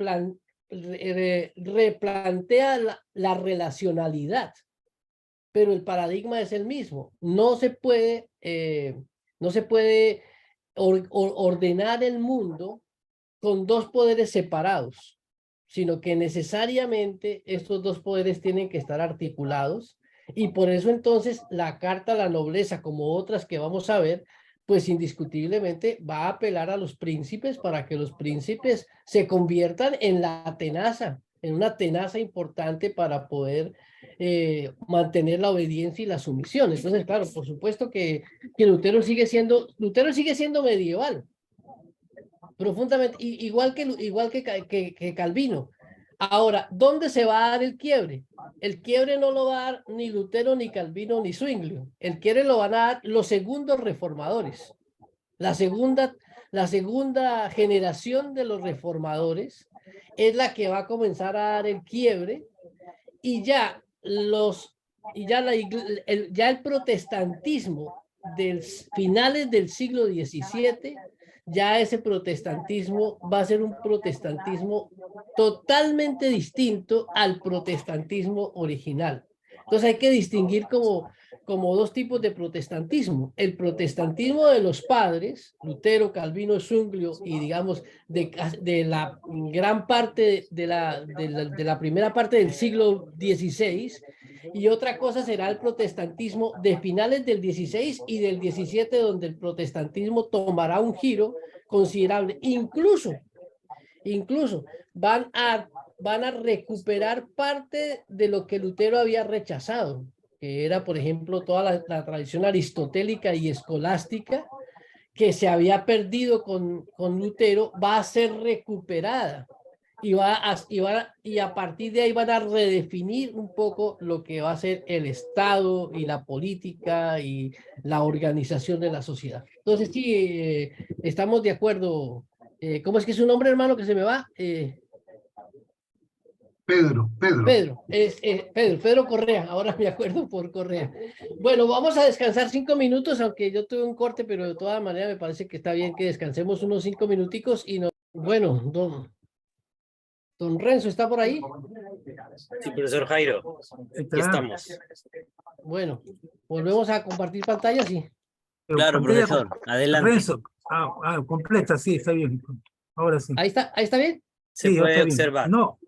replantea la relacionalidad, pero el paradigma es el mismo. No se puede ordenar el mundo con dos poderes separados, sino que necesariamente estos dos poderes tienen que estar articulados, y por eso entonces la carta a la nobleza, como otras que vamos a ver, pues indiscutiblemente va a apelar a los príncipes para que los príncipes se conviertan en la tenaza, en una tenaza importante para poder mantener la obediencia y la sumisión. Entonces, claro, por supuesto que Lutero sigue siendo medieval, profundamente, igual que Calvino. Ahora, ¿dónde se va a dar el quiebre? El quiebre no lo va a dar ni Lutero, ni Calvino, ni Zwinglio. El quiebre lo van a dar los segundos reformadores. La segunda generación de los reformadores es la que va a comenzar a dar el quiebre, y ya el protestantismo de finales del siglo XVII, ya ese protestantismo va a ser un protestantismo totalmente distinto al protestantismo original. Entonces hay que distinguir como dos tipos de protestantismo: el protestantismo de los padres, Lutero, Calvino, Zwinglio, y digamos de la gran parte de la primera parte del siglo XVI, y otra cosa será el protestantismo de finales del XVI y del XVII, donde el protestantismo tomará un giro considerable. Incluso van a recuperar parte de lo que Lutero había rechazado, que era, por ejemplo, toda la tradición aristotélica y escolástica que se había perdido con Lutero, va a ser recuperada, y a partir de ahí van a redefinir un poco lo que va a ser el Estado y la política y la organización de la sociedad. Entonces sí, estamos de acuerdo. ¿Cómo es que es su nombre, hermano, que se me va? Pedro. Pedro Correa, ahora me acuerdo por Correa. Bueno, vamos a descansar 5 minutos, aunque yo tuve un corte, pero de todas maneras me parece que está bien que descansemos unos 5 minuticos y no. Bueno, don Renzo, ¿está por ahí? Sí, profesor Jairo, aquí estamos. Bueno, volvemos a compartir pantalla, sí. Pero Claro, pantalla profesor, adelante. Renzo, completa, sí, está bien. Ahora sí. Ahí está bien. Se Sí, puede está bien. observar. No,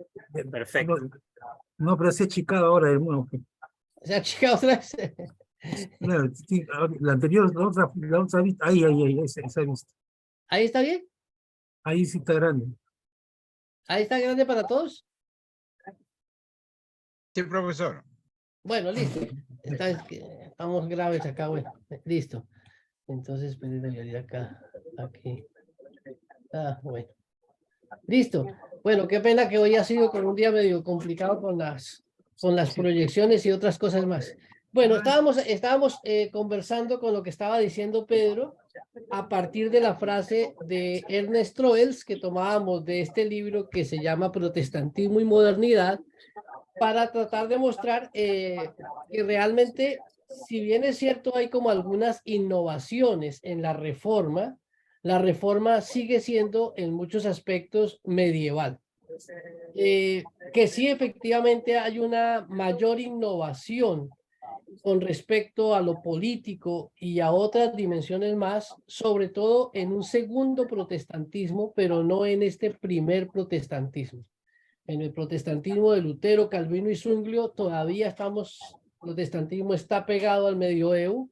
Perfecto. no, pero se ha achicado ahora de nuevo. Se ha achicado otra vez. Claro, sí, la anterior, la otra vista, ahí, esa vista. ¿Ahí está bien? Ahí sí está grande. ¿Ahí está grande para todos? Sí, profesor. Bueno, listo. Estamos graves acá, bueno, listo. Entonces, voy a ir acá, aquí. Bueno. Listo. Bueno, qué pena que hoy ha sido con un día medio complicado con las proyecciones y otras cosas más. Bueno, estábamos conversando con lo que estaba diciendo Pedro a partir de la frase de Ernest Troels que tomábamos de este libro que se llama Protestantismo y Modernidad, para tratar de mostrar que realmente, si bien es cierto, hay como algunas innovaciones en la reforma sigue siendo en muchos aspectos medieval. Que sí, efectivamente hay una mayor innovación con respecto a lo político y a otras dimensiones más, sobre todo en un segundo protestantismo, pero no en este primer protestantismo. En el protestantismo de Lutero, Calvino y Zwinglio todavía el protestantismo está pegado al medioevo,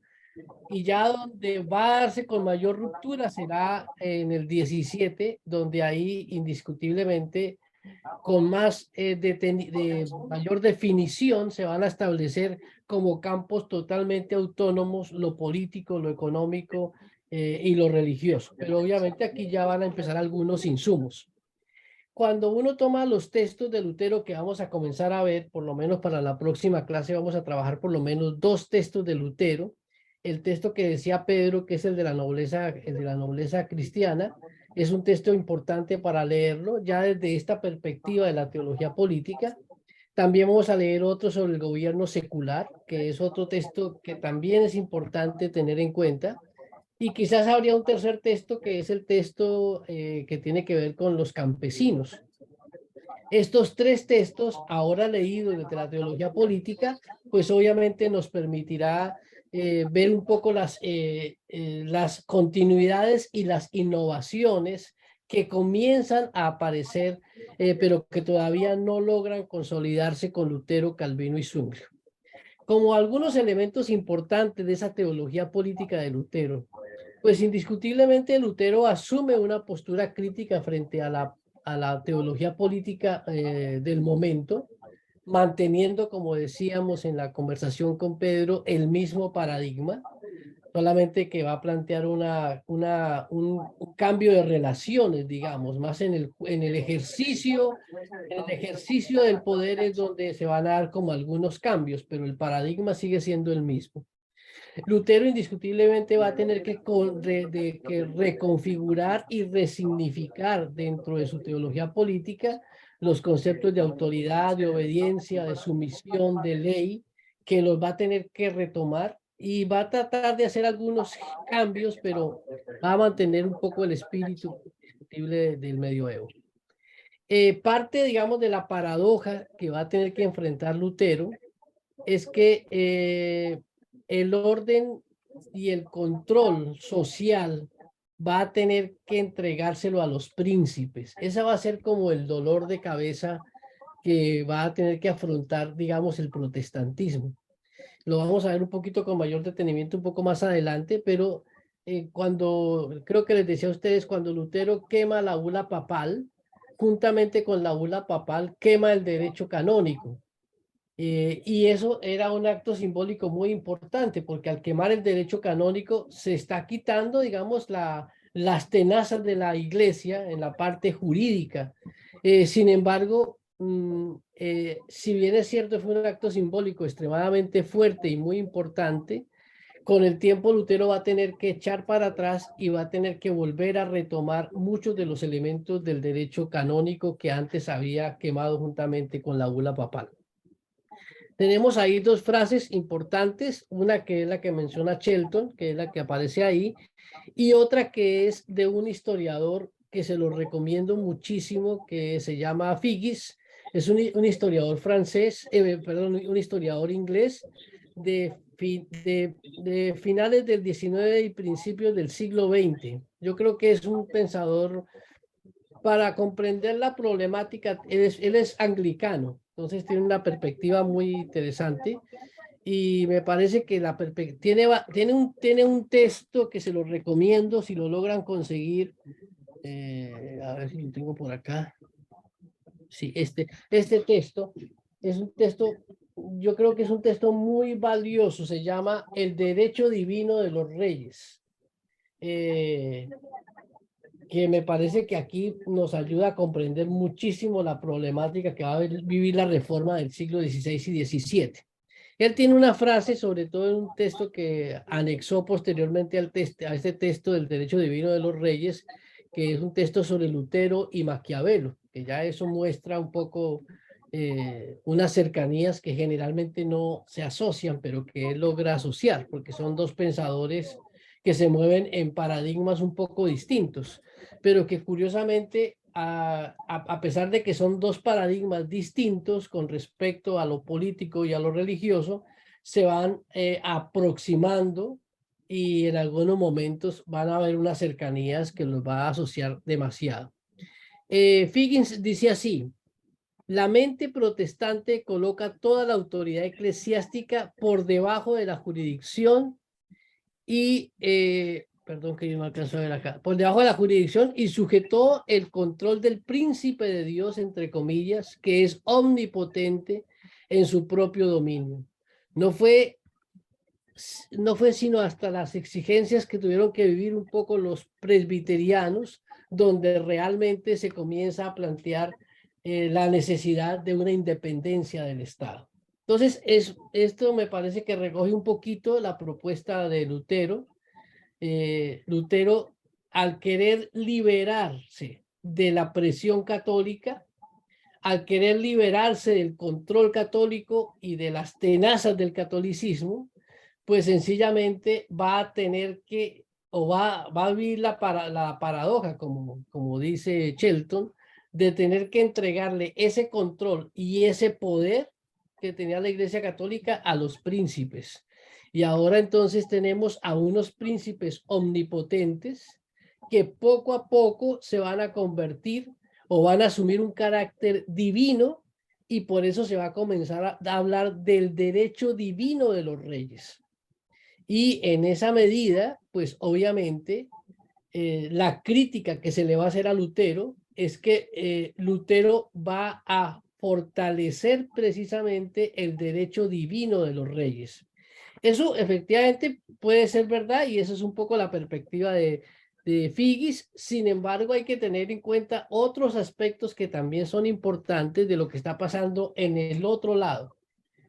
y ya donde va a darse con mayor ruptura será en el 17, donde ahí indiscutiblemente con más de mayor definición se van a establecer como campos totalmente autónomos lo político, lo económico y lo religioso. Pero obviamente aquí ya van a empezar algunos insumos. Cuando uno toma los textos de Lutero que vamos a comenzar a ver, por lo menos para la próxima clase vamos a trabajar por lo menos 2 textos de Lutero. El texto que decía Pedro, que es el de la nobleza cristiana, es un texto importante para leerlo ya desde esta perspectiva de la teología política. También vamos a leer otro sobre el gobierno secular, que es otro texto que también es importante tener en cuenta. Y quizás habría un tercer texto, que es el texto que tiene que ver con los campesinos. Estos 3 textos, ahora leídos desde la teología política, pues obviamente nos permitirá ver un poco las continuidades y las innovaciones que comienzan a aparecer, pero que todavía no logran consolidarse con Lutero, Calvino y Zwinglio. Como algunos elementos importantes de esa teología política de Lutero, pues indiscutiblemente Lutero asume una postura crítica frente a la a la teología política del momento, manteniendo, como decíamos en la conversación con Pedro, el mismo paradigma, solamente que va a plantear un cambio de relaciones, digamos, más en el ejercicio del poder es donde se van a dar como algunos cambios, pero el paradigma sigue siendo el mismo. Lutero indiscutiblemente va a tener que reconfigurar y resignificar dentro de su teología política los conceptos de autoridad, de obediencia, de sumisión, de ley, que los va a tener que retomar y va a tratar de hacer algunos cambios, pero va a mantener un poco el espíritu indiscutible del medioevo. Parte, digamos, de la paradoja que va a tener que enfrentar Lutero es que el orden y el control social va a tener que entregárselo a los príncipes. Ese va a ser como el dolor de cabeza que va a tener que afrontar, digamos, el protestantismo. Lo vamos a ver un poquito con mayor detenimiento un poco más adelante, pero cuando, creo que les decía a ustedes, cuando Lutero quema la bula papal, juntamente con la bula papal quema el derecho canónico. Y eso era un acto simbólico muy importante, porque al quemar el derecho canónico se está quitando, digamos, las tenazas de la iglesia en la parte jurídica. Sin embargo, si bien es cierto, fue un acto simbólico extremadamente fuerte y muy importante, con el tiempo Lutero va a tener que echar para atrás y va a tener que volver a retomar muchos de los elementos del derecho canónico que antes había quemado juntamente con la bula papal. Tenemos ahí dos frases importantes, una que es la que menciona Shelton, que es la que aparece ahí, y otra que es de un historiador que se lo recomiendo muchísimo, que se llama Figgis, es un historiador francés, perdón, un historiador inglés de finales del 19 y principios del siglo XX. Yo creo que es un pensador para comprender la problemática. Él es anglicano, entonces tiene una perspectiva muy interesante y me parece que la tiene un texto que se lo recomiendo si lo logran conseguir. A ver si lo tengo por acá. Sí, este texto es un texto, yo creo que es un texto muy valioso, se llama El Derecho Divino de los Reyes. Que me parece que aquí nos ayuda a comprender muchísimo la problemática que va a vivir la reforma del siglo XVI y XVII. Él tiene una frase, sobre todo en un texto que anexó posteriormente a este texto del Derecho Divino de los Reyes, que es un texto sobre Lutero y Maquiavelo, que ya eso muestra un poco unas cercanías que generalmente no se asocian, pero que él logra asociar, porque son dos pensadores que se mueven en paradigmas un poco distintos, pero que curiosamente, a pesar de que son dos paradigmas distintos con respecto a lo político y a lo religioso, se van aproximando y en algunos momentos van a haber unas cercanías que los va a asociar demasiado. Figgins dice así: la mente protestante coloca toda la autoridad eclesiástica por debajo de la jurisdicción y, perdón que yo no alcanzo a ver acá, por debajo de la jurisdicción y sujetó el control del príncipe de Dios, entre comillas, que es omnipotente en su propio dominio. No fue sino hasta las exigencias que tuvieron que vivir un poco los presbiterianos, donde realmente se comienza a plantear la necesidad de una independencia del Estado. Entonces, esto me parece que recoge un poquito la propuesta de Lutero. Lutero, al querer liberarse de la presión católica, al querer liberarse del control católico y de las tenazas del catolicismo, pues sencillamente va a tener que, o va a vivir la paradoja, como dice Shelton, de tener que entregarle ese control y ese poder que tenía la Iglesia Católica a los príncipes. Y ahora entonces tenemos a unos príncipes omnipotentes que poco a poco se van a convertir o van a asumir un carácter divino, y por eso se va a comenzar a hablar del derecho divino de los reyes. Y en esa medida, pues obviamente, la crítica que se le va a hacer a Lutero es que Lutero va a fortalecer precisamente el derecho divino de los reyes. Eso efectivamente puede ser verdad y eso es un poco la perspectiva de Figgis. Sin embargo, hay que tener en cuenta otros aspectos que también son importantes de lo que está pasando en el otro lado.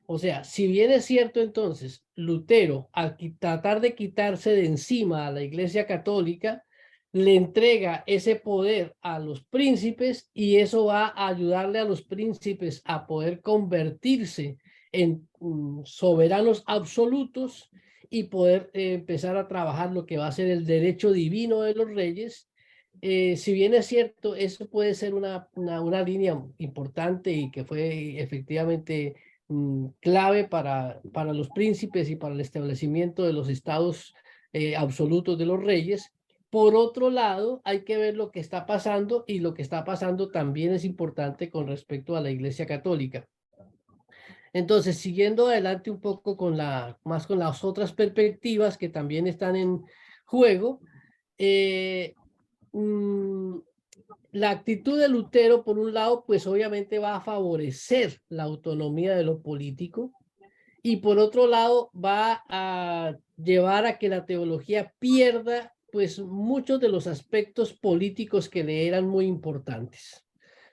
O sea, si bien es cierto entonces, Lutero, al tratar de quitarse de encima a la Iglesia Católica, le entrega ese poder a los príncipes y eso va a ayudarle a los príncipes a poder convertirse en soberanos absolutos y poder empezar a trabajar lo que va a ser el derecho divino de los reyes. Si bien es cierto, eso puede ser una línea importante y que fue efectivamente clave para los príncipes y para el establecimiento de los estados absolutos de los reyes. Por otro lado, hay que ver lo que está pasando y lo que está pasando también es importante con respecto a la Iglesia Católica. Entonces, siguiendo adelante un poco con más con las otras perspectivas que también están en juego, la actitud de Lutero, por un lado, pues obviamente va a favorecer la autonomía de lo político y por otro lado va a llevar a que la teología pierda pues muchos de los aspectos políticos que le eran muy importantes.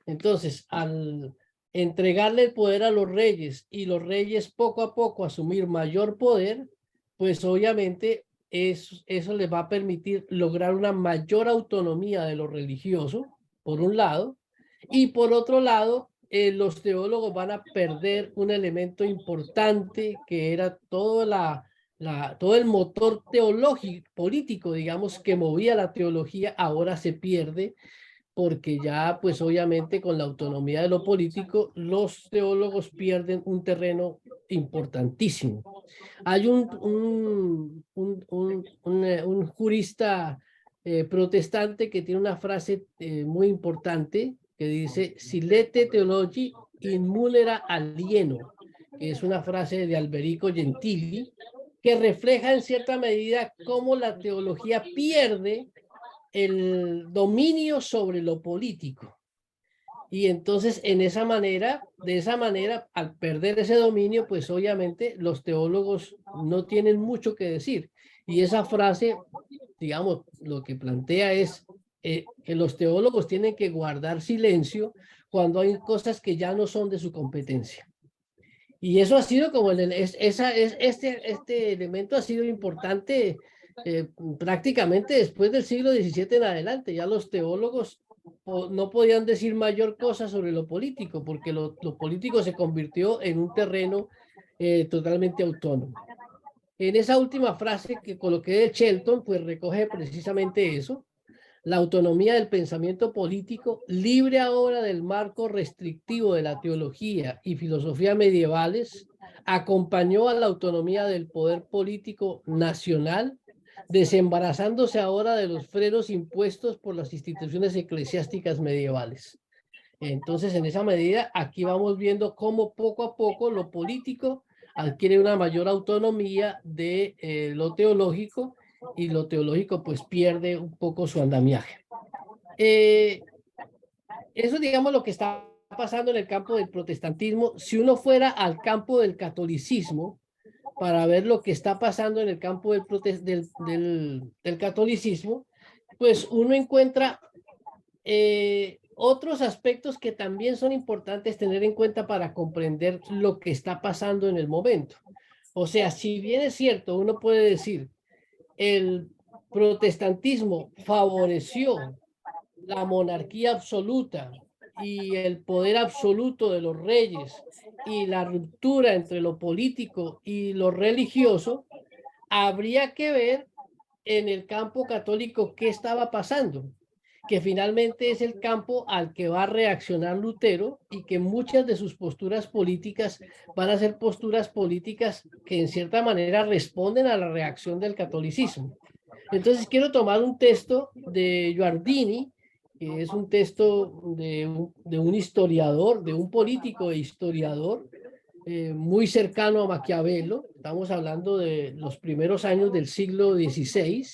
Entonces, al entregarle el poder a los reyes y los reyes poco a poco asumir mayor poder, pues obviamente eso les va a permitir lograr una mayor autonomía de lo religioso, por un lado, y por otro lado, los teólogos van a perder un elemento importante que era todo el motor teológico, político, digamos, que movía la teología, ahora se pierde porque ya, pues obviamente con la autonomía de lo político, los teólogos pierden un terreno importantísimo. Hay un jurista protestante que tiene una frase muy importante que dice, silete theologi in munera alieno, que es una frase de Alberico Gentili, que refleja en cierta medida cómo la teología pierde el dominio sobre lo político. Y entonces de esa manera, al perder ese dominio, pues obviamente los teólogos no tienen mucho que decir. Y esa frase, digamos, lo que plantea es que los teólogos tienen que guardar silencio cuando hay cosas que ya no son de su competencia. Y eso ha sido como este elemento ha sido importante prácticamente después del siglo XVII en adelante. Ya los teólogos no podían decir mayor cosa sobre lo político, porque lo político se convirtió en un terreno totalmente autónomo. En esa última frase que coloqué de Shelton, pues recoge precisamente eso. La autonomía del pensamiento político, libre ahora del marco restrictivo de la teología y filosofía medievales, acompañó a la autonomía del poder político nacional, desembarazándose ahora de los frenos impuestos por las instituciones eclesiásticas medievales. Entonces, en esa medida, aquí vamos viendo cómo poco a poco lo político adquiere una mayor autonomía de lo teológico y lo teológico pues pierde un poco su andamiaje. Eso digamos lo que está pasando en el campo del protestantismo. Si uno fuera al campo del catolicismo para ver lo que está pasando en el campo del catolicismo, pues uno encuentra otros aspectos que también son importantes tener en cuenta para comprender lo que está pasando en el momento. O sea, si bien es cierto, uno puede decir, el protestantismo favoreció la monarquía absoluta y el poder absoluto de los reyes y la ruptura entre lo político y lo religioso, habría que ver en el campo católico qué estaba pasando, que finalmente es el campo al que va a reaccionar Lutero y que muchas de sus posturas políticas van a ser posturas políticas que en cierta manera responden a la reacción del catolicismo. Entonces quiero tomar un texto de Guardini, que es un texto de un historiador, de un político e historiador muy cercano a Maquiavelo. Estamos hablando de los primeros años del siglo XVI.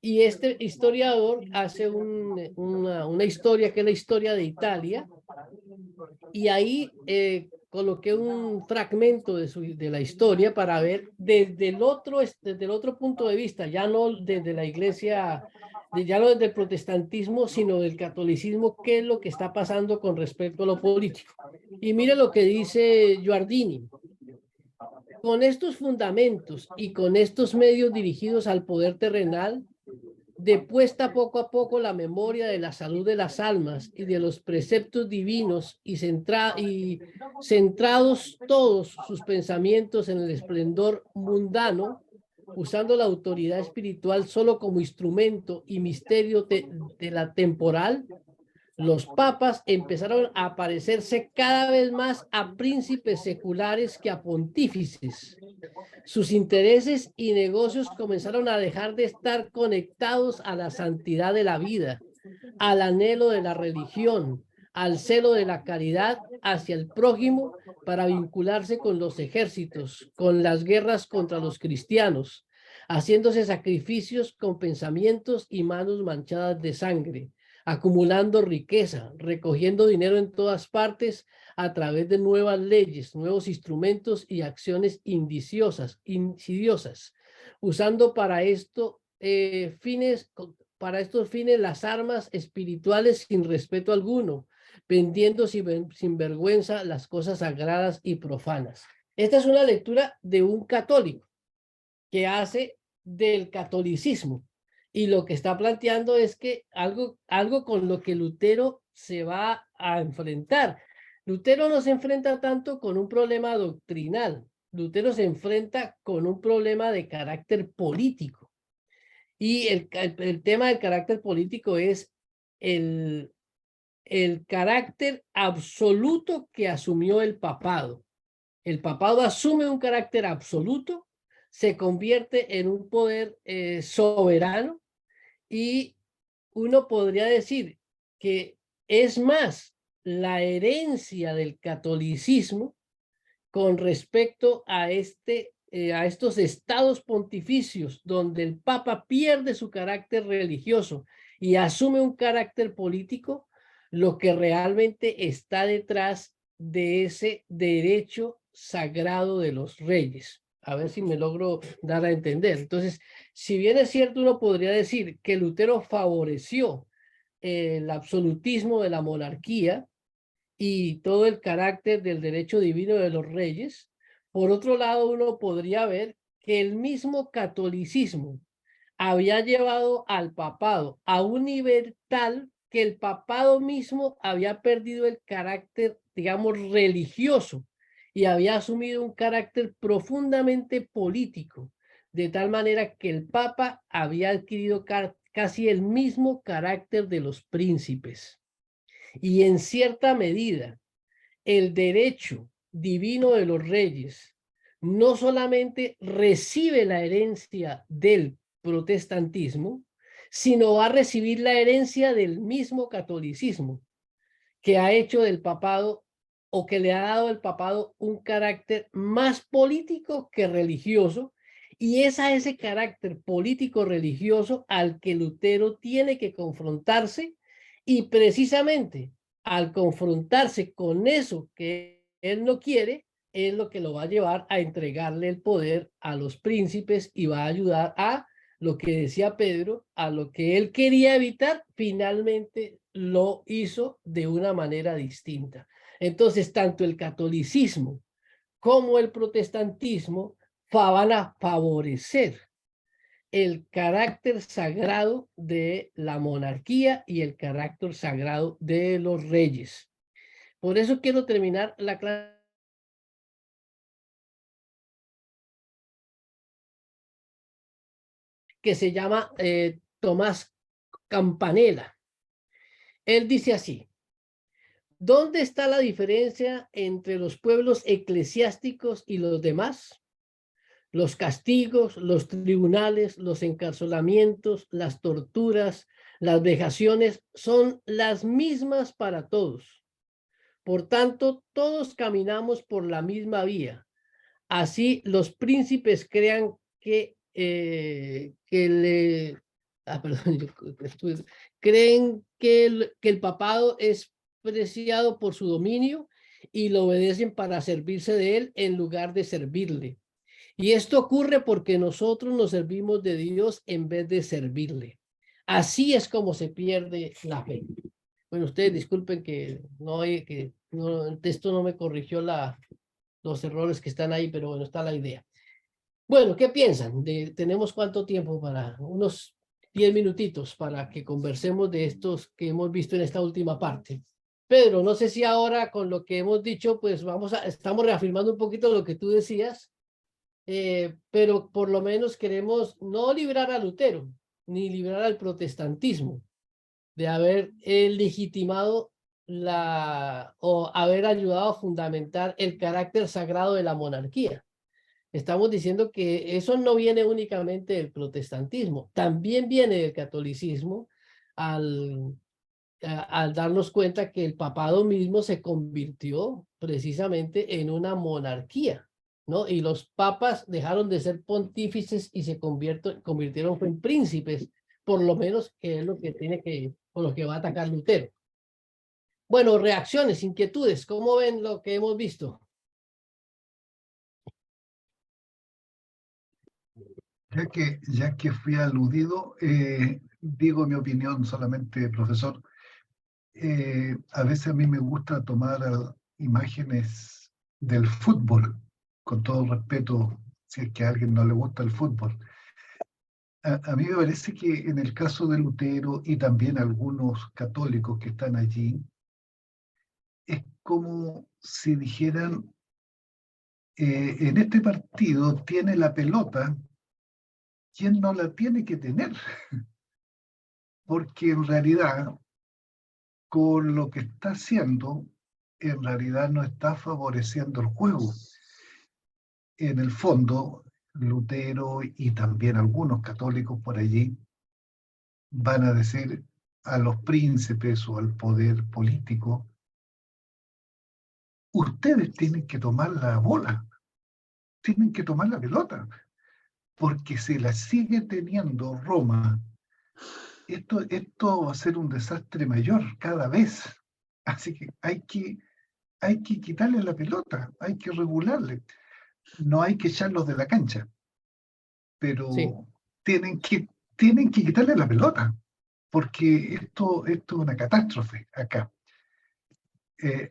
Y este historiador hace una historia que es la historia de Italia, y ahí coloqué un fragmento de la historia para ver desde el otro punto de vista, ya no desde la iglesia, ya no desde el protestantismo, sino del catolicismo, qué es lo que está pasando con respecto a lo político. Y mire lo que dice Giardini. Con estos fundamentos y con estos medios dirigidos al poder terrenal, depuesta poco a poco la memoria de la salud de las almas y de los preceptos divinos y centrados todos sus pensamientos en el esplendor mundano, usando la autoridad espiritual solo como instrumento y misterio de la temporal, los papas empezaron a parecerse cada vez más a príncipes seculares que a pontífices. Sus intereses y negocios comenzaron a dejar de estar conectados a la santidad de la vida, al anhelo de la religión, al celo de la caridad hacia el prójimo para vincularse con los ejércitos, con las guerras contra los cristianos, haciéndose sacrificios con pensamientos y manos manchadas de sangre, acumulando riqueza, recogiendo dinero en todas partes a través de nuevas leyes, nuevos instrumentos y acciones insidiosas, usando para estos fines las armas espirituales sin respeto alguno, vendiendo sin vergüenza las cosas sagradas y profanas. Esta es una lectura de un católico que hace del catolicismo, y lo que está planteando es que algo con lo que Lutero se va a enfrentar. Lutero no se enfrenta tanto con un problema doctrinal, Lutero se enfrenta con un problema de carácter político. Y el tema del carácter político es el carácter absoluto que asumió el papado. El papado asume un carácter absoluto, se convierte en un poder soberano, y uno podría decir que es más la herencia del catolicismo con respecto a estos estados pontificios donde el Papa pierde su carácter religioso y asume un carácter político, lo que realmente está detrás de ese derecho sagrado de los reyes. A ver si me logro dar a entender. Entonces, si bien es cierto, uno podría decir que Lutero favoreció el absolutismo de la monarquía y todo el carácter del derecho divino de los reyes, por otro lado, uno podría ver que el mismo catolicismo había llevado al papado a un nivel tal que el papado mismo había perdido el carácter, digamos, religioso, y había asumido un carácter profundamente político, de tal manera que el papa había adquirido casi el mismo carácter de los príncipes. Y en cierta medida, el derecho divino de los reyes no solamente recibe la herencia del protestantismo, sino va a recibir la herencia del mismo catolicismo, que ha hecho del papado, o que le ha dado al papado, un carácter más político que religioso, y es a ese carácter político religioso al que Lutero tiene que confrontarse, y precisamente al confrontarse con eso que él no quiere, es lo que lo va a llevar a entregarle el poder a los príncipes y va a ayudar a lo que decía Pedro, a lo que él quería evitar, finalmente lo hizo de una manera distinta. Entonces, tanto el catolicismo como el protestantismo van a favorecer el carácter sagrado de la monarquía y el carácter sagrado de los reyes. Por eso quiero terminar la clase que se llama Tomás Campanella. Él dice así: ¿dónde está la diferencia entre los pueblos eclesiásticos y los demás? Los castigos, los tribunales, los encarcelamientos, las torturas, las vejaciones son las mismas para todos. Por tanto, todos caminamos por la misma vía. Así los príncipes crean que perdón, creen que el papado es preciado por su dominio y lo obedecen para servirse de él en lugar de servirle. Y esto ocurre porque nosotros nos servimos de Dios en vez de servirle. Así es como se pierde la fe. Bueno, ustedes disculpen que el texto no me corrigió los errores que están ahí, pero bueno, está la idea. Bueno, ¿qué piensan? ¿Tenemos cuánto tiempo para? Unos 10 minutitos para que conversemos de estos que hemos visto en esta última parte. Pedro, no sé si ahora con lo que hemos dicho, pues estamos reafirmando un poquito lo que tú decías, pero por lo menos queremos no librar a Lutero, ni librar al protestantismo de haber legitimado o haber ayudado a fundamentar el carácter sagrado de la monarquía. Estamos diciendo que eso no viene únicamente del protestantismo, también viene del catolicismo al darnos cuenta que el papado mismo se convirtió precisamente en una monarquía, ¿no? Y los papas dejaron de ser pontífices y se convirtieron en príncipes, por lo menos, que es lo que por lo que va a atacar Lutero. Bueno, reacciones, inquietudes, ¿cómo ven lo que hemos visto? Ya que fui aludido, digo mi opinión solamente, profesor. A veces a mí me gusta tomar imágenes del fútbol, con todo respeto, si es que a alguien no le gusta el fútbol. A mí me parece que en el caso de Lutero y también algunos católicos que están allí, es como si dijeran, en este partido tiene la pelota, ¿quién no la tiene que tener? Porque en realidad, con lo que está haciendo, en realidad no está favoreciendo el juego. En el fondo, Lutero y también algunos católicos por allí van a decir a los príncipes o al poder político, ustedes tienen que tomar la bola, tienen que tomar la pelota, porque si la sigue teniendo Roma, esto va a ser un desastre mayor cada vez. Así que hay que quitarle la pelota, hay que regularle. No hay que echarlos de la cancha, pero Sí. tienen que quitarle la pelota, porque esto es una catástrofe acá.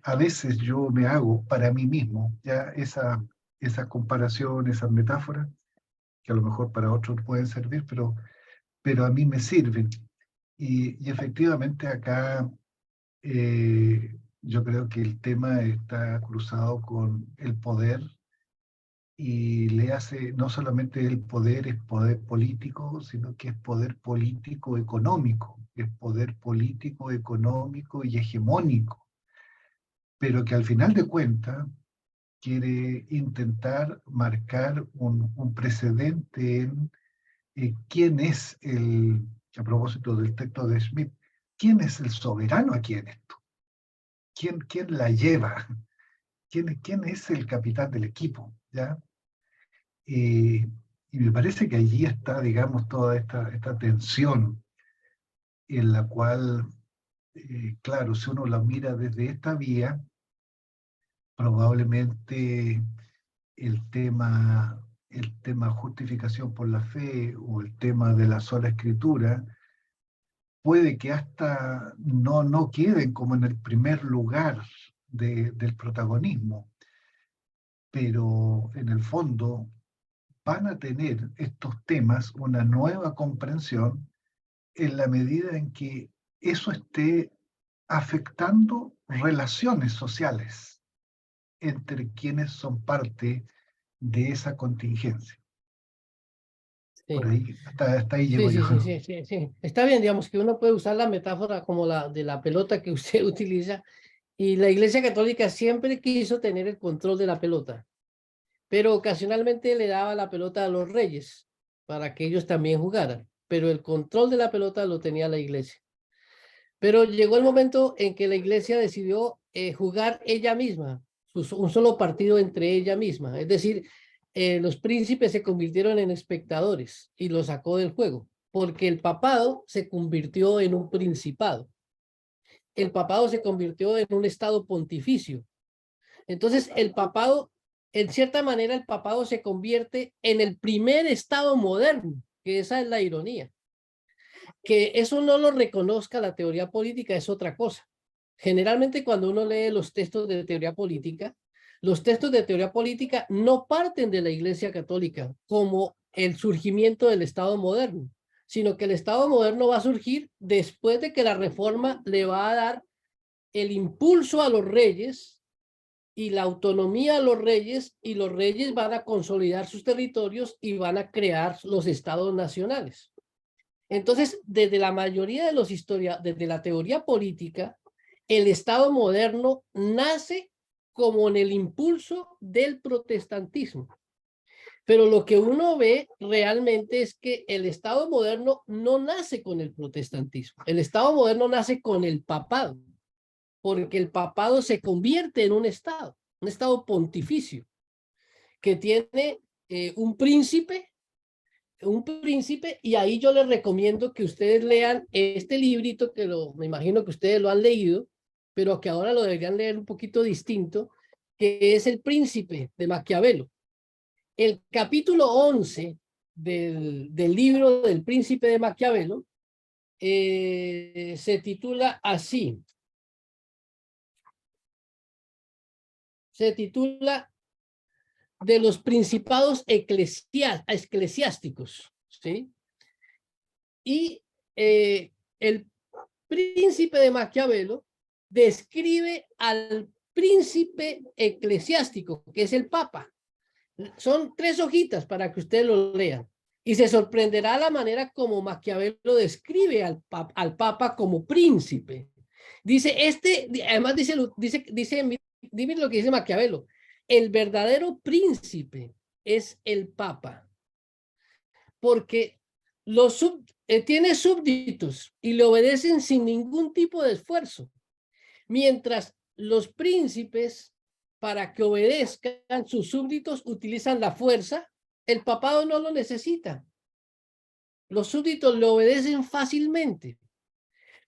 A veces yo me hago para mí mismo ya esa comparación, esas metáforas, que a lo mejor para otros pueden servir, pero a mí me sirven. Y efectivamente acá yo creo que el tema está cruzado con el poder y le hace, no solamente el poder es poder político, sino que es poder político económico, es poder político económico y hegemónico, pero que al final de cuentas quiere intentar marcar un precedente en quién es a propósito del texto de Smith, quién es el soberano aquí en esto, quién la lleva, quién es el capitán del equipo, ¿ya? Y me parece que allí está, digamos, toda esta tensión en la cual, claro, si uno la mira desde esta vía, probablemente el tema justificación por la fe o el tema de la sola escritura puede que hasta no queden como en el primer lugar del protagonismo, pero en el fondo van a tener estos temas una nueva comprensión en la medida en que eso esté afectando relaciones sociales entre quienes son parte de esa contingencia. Sí. Por ahí, hasta ahí llego yo. Sí. Está bien, digamos que uno puede usar la metáfora como la de la pelota que usted utiliza, y la Iglesia Católica siempre quiso tener el control de la pelota, pero ocasionalmente le daba la pelota a los reyes para que ellos también jugaran, pero el control de la pelota lo tenía la Iglesia. Pero llegó el momento en que la Iglesia decidió jugar ella misma, un solo partido entre ella misma, es decir, los príncipes se convirtieron en espectadores y lo sacó del juego. porque el papado se convirtió en un principado. El papado se convirtió en un estado pontificio. Entonces, el papado, en cierta manera, el papado se convierte en el primer estado moderno, que esa es la ironía. Que eso no lo reconozca la teoría política es otra cosa. Generalmente, cuando uno lee los textos de teoría política, los textos de teoría política no parten de la Iglesia Católica como el surgimiento del Estado moderno, sino que el Estado moderno va a surgir después de que la Reforma le va a dar el impulso a los reyes y la autonomía a los reyes, y los reyes van a consolidar sus territorios y van a crear los estados nacionales. Entonces, desde la mayoría de los desde la teoría política, el Estado moderno nace como en el impulso del protestantismo. Pero lo que uno ve realmente es que el Estado moderno no nace con el protestantismo. El Estado moderno nace con el papado, porque el papado se convierte en un Estado pontificio, que tiene un príncipe, y ahí yo les recomiendo que ustedes lean este librito, que me imagino que ustedes lo han leído, pero que ahora lo deberían leer un poquito distinto, que es El Príncipe de Maquiavelo. El capítulo 11 del libro del Príncipe de Maquiavelo se titula así. Se titula de los principados eclesiásticos, ¿sí? Y el Príncipe de Maquiavelo describe al príncipe eclesiástico, que es el Papa. Son 3 hojitas para que ustedes lo lean. Y se sorprenderá la manera como Maquiavelo describe al Papa como príncipe. Dice, además dime lo que dice Maquiavelo. El verdadero príncipe es el Papa, porque tiene súbditos y le obedecen sin ningún tipo de esfuerzo. Mientras los príncipes, para que obedezcan sus súbditos, utilizan la fuerza, el papado no lo necesita. Los súbditos le obedecen fácilmente.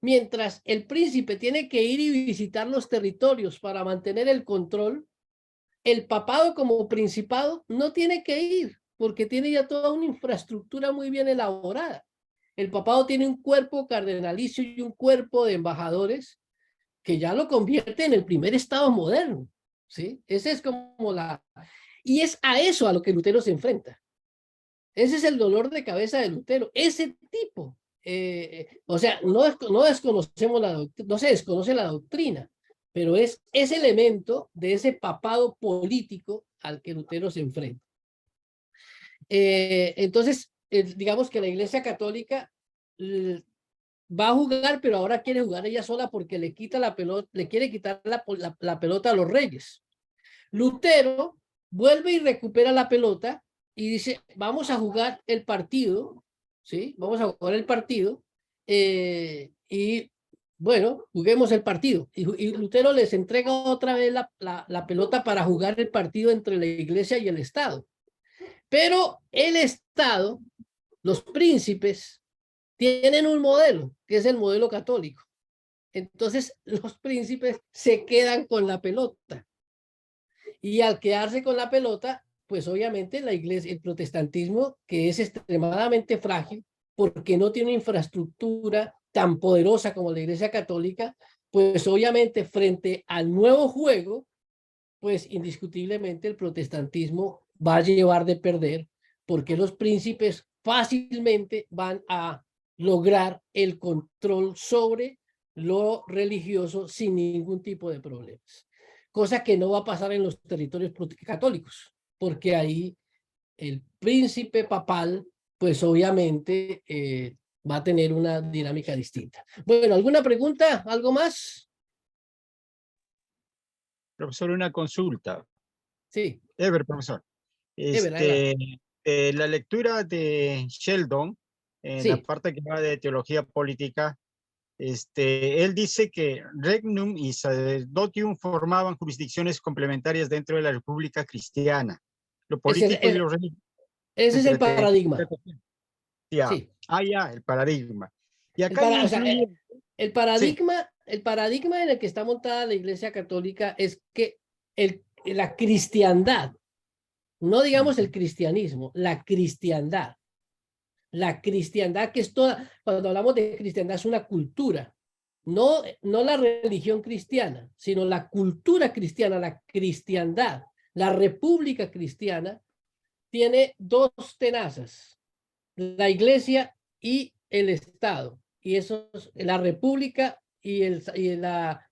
Mientras el príncipe tiene que ir y visitar los territorios para mantener el control, el papado como principado no tiene que ir, porque tiene ya toda una infraestructura muy bien elaborada. El papado tiene un cuerpo cardenalicio y un cuerpo de embajadores que ya lo convierte en el primer estado moderno, ¿sí? Ese es como y es a eso a lo que Lutero se enfrenta. Ese es el dolor de cabeza de Lutero, ese tipo. O sea, no se desconoce la doctrina, pero es ese elemento de ese papado político al que Lutero se enfrenta. Entonces, digamos que la Iglesia Católica va a jugar, pero ahora quiere jugar ella sola porque le quiere quitar la pelota a los reyes. Lutero vuelve y recupera la pelota y dice, vamos a jugar el partido, ¿sí? Vamos a jugar el partido y bueno, juguemos el partido. Y Lutero les entrega otra vez la pelota para jugar el partido entre la Iglesia y el Estado. Pero el Estado, los príncipes, tienen un modelo, que es el modelo católico. Entonces, los príncipes se quedan con la pelota. Y al quedarse con la pelota, pues obviamente la iglesia, el protestantismo, que es extremadamente frágil, porque no tiene infraestructura tan poderosa como la Iglesia Católica, pues obviamente frente al nuevo juego, pues indiscutiblemente el protestantismo va a llevar de perder, porque los príncipes fácilmente van a lograr el control sobre lo religioso sin ningún tipo de problemas. Cosa que no va a pasar en los territorios católicos, porque ahí el príncipe papal, pues obviamente va a tener una dinámica distinta. Bueno, ¿alguna pregunta? ¿Algo más? Profesor, una consulta. Sí. Profesor. Ever, La lectura de Sheldon, en sí. la parte que va de teología política, él dice que Regnum y Sacerdotium formaban jurisdicciones complementarias dentro de la República Cristiana. Lo político y lo religioso. Ese es el paradigma. Ya. Sí. Ya, el paradigma. Y El, acá para- hay o sea, influye- el paradigma en el que está montada la Iglesia Católica es que la cristiandad, no digamos el cristianismo, la cristiandad que es toda, cuando hablamos de cristiandad es una cultura, no la religión cristiana, sino la cultura cristiana, la cristiandad, la república cristiana tiene dos tenazas, la Iglesia y el Estado, y eso es la república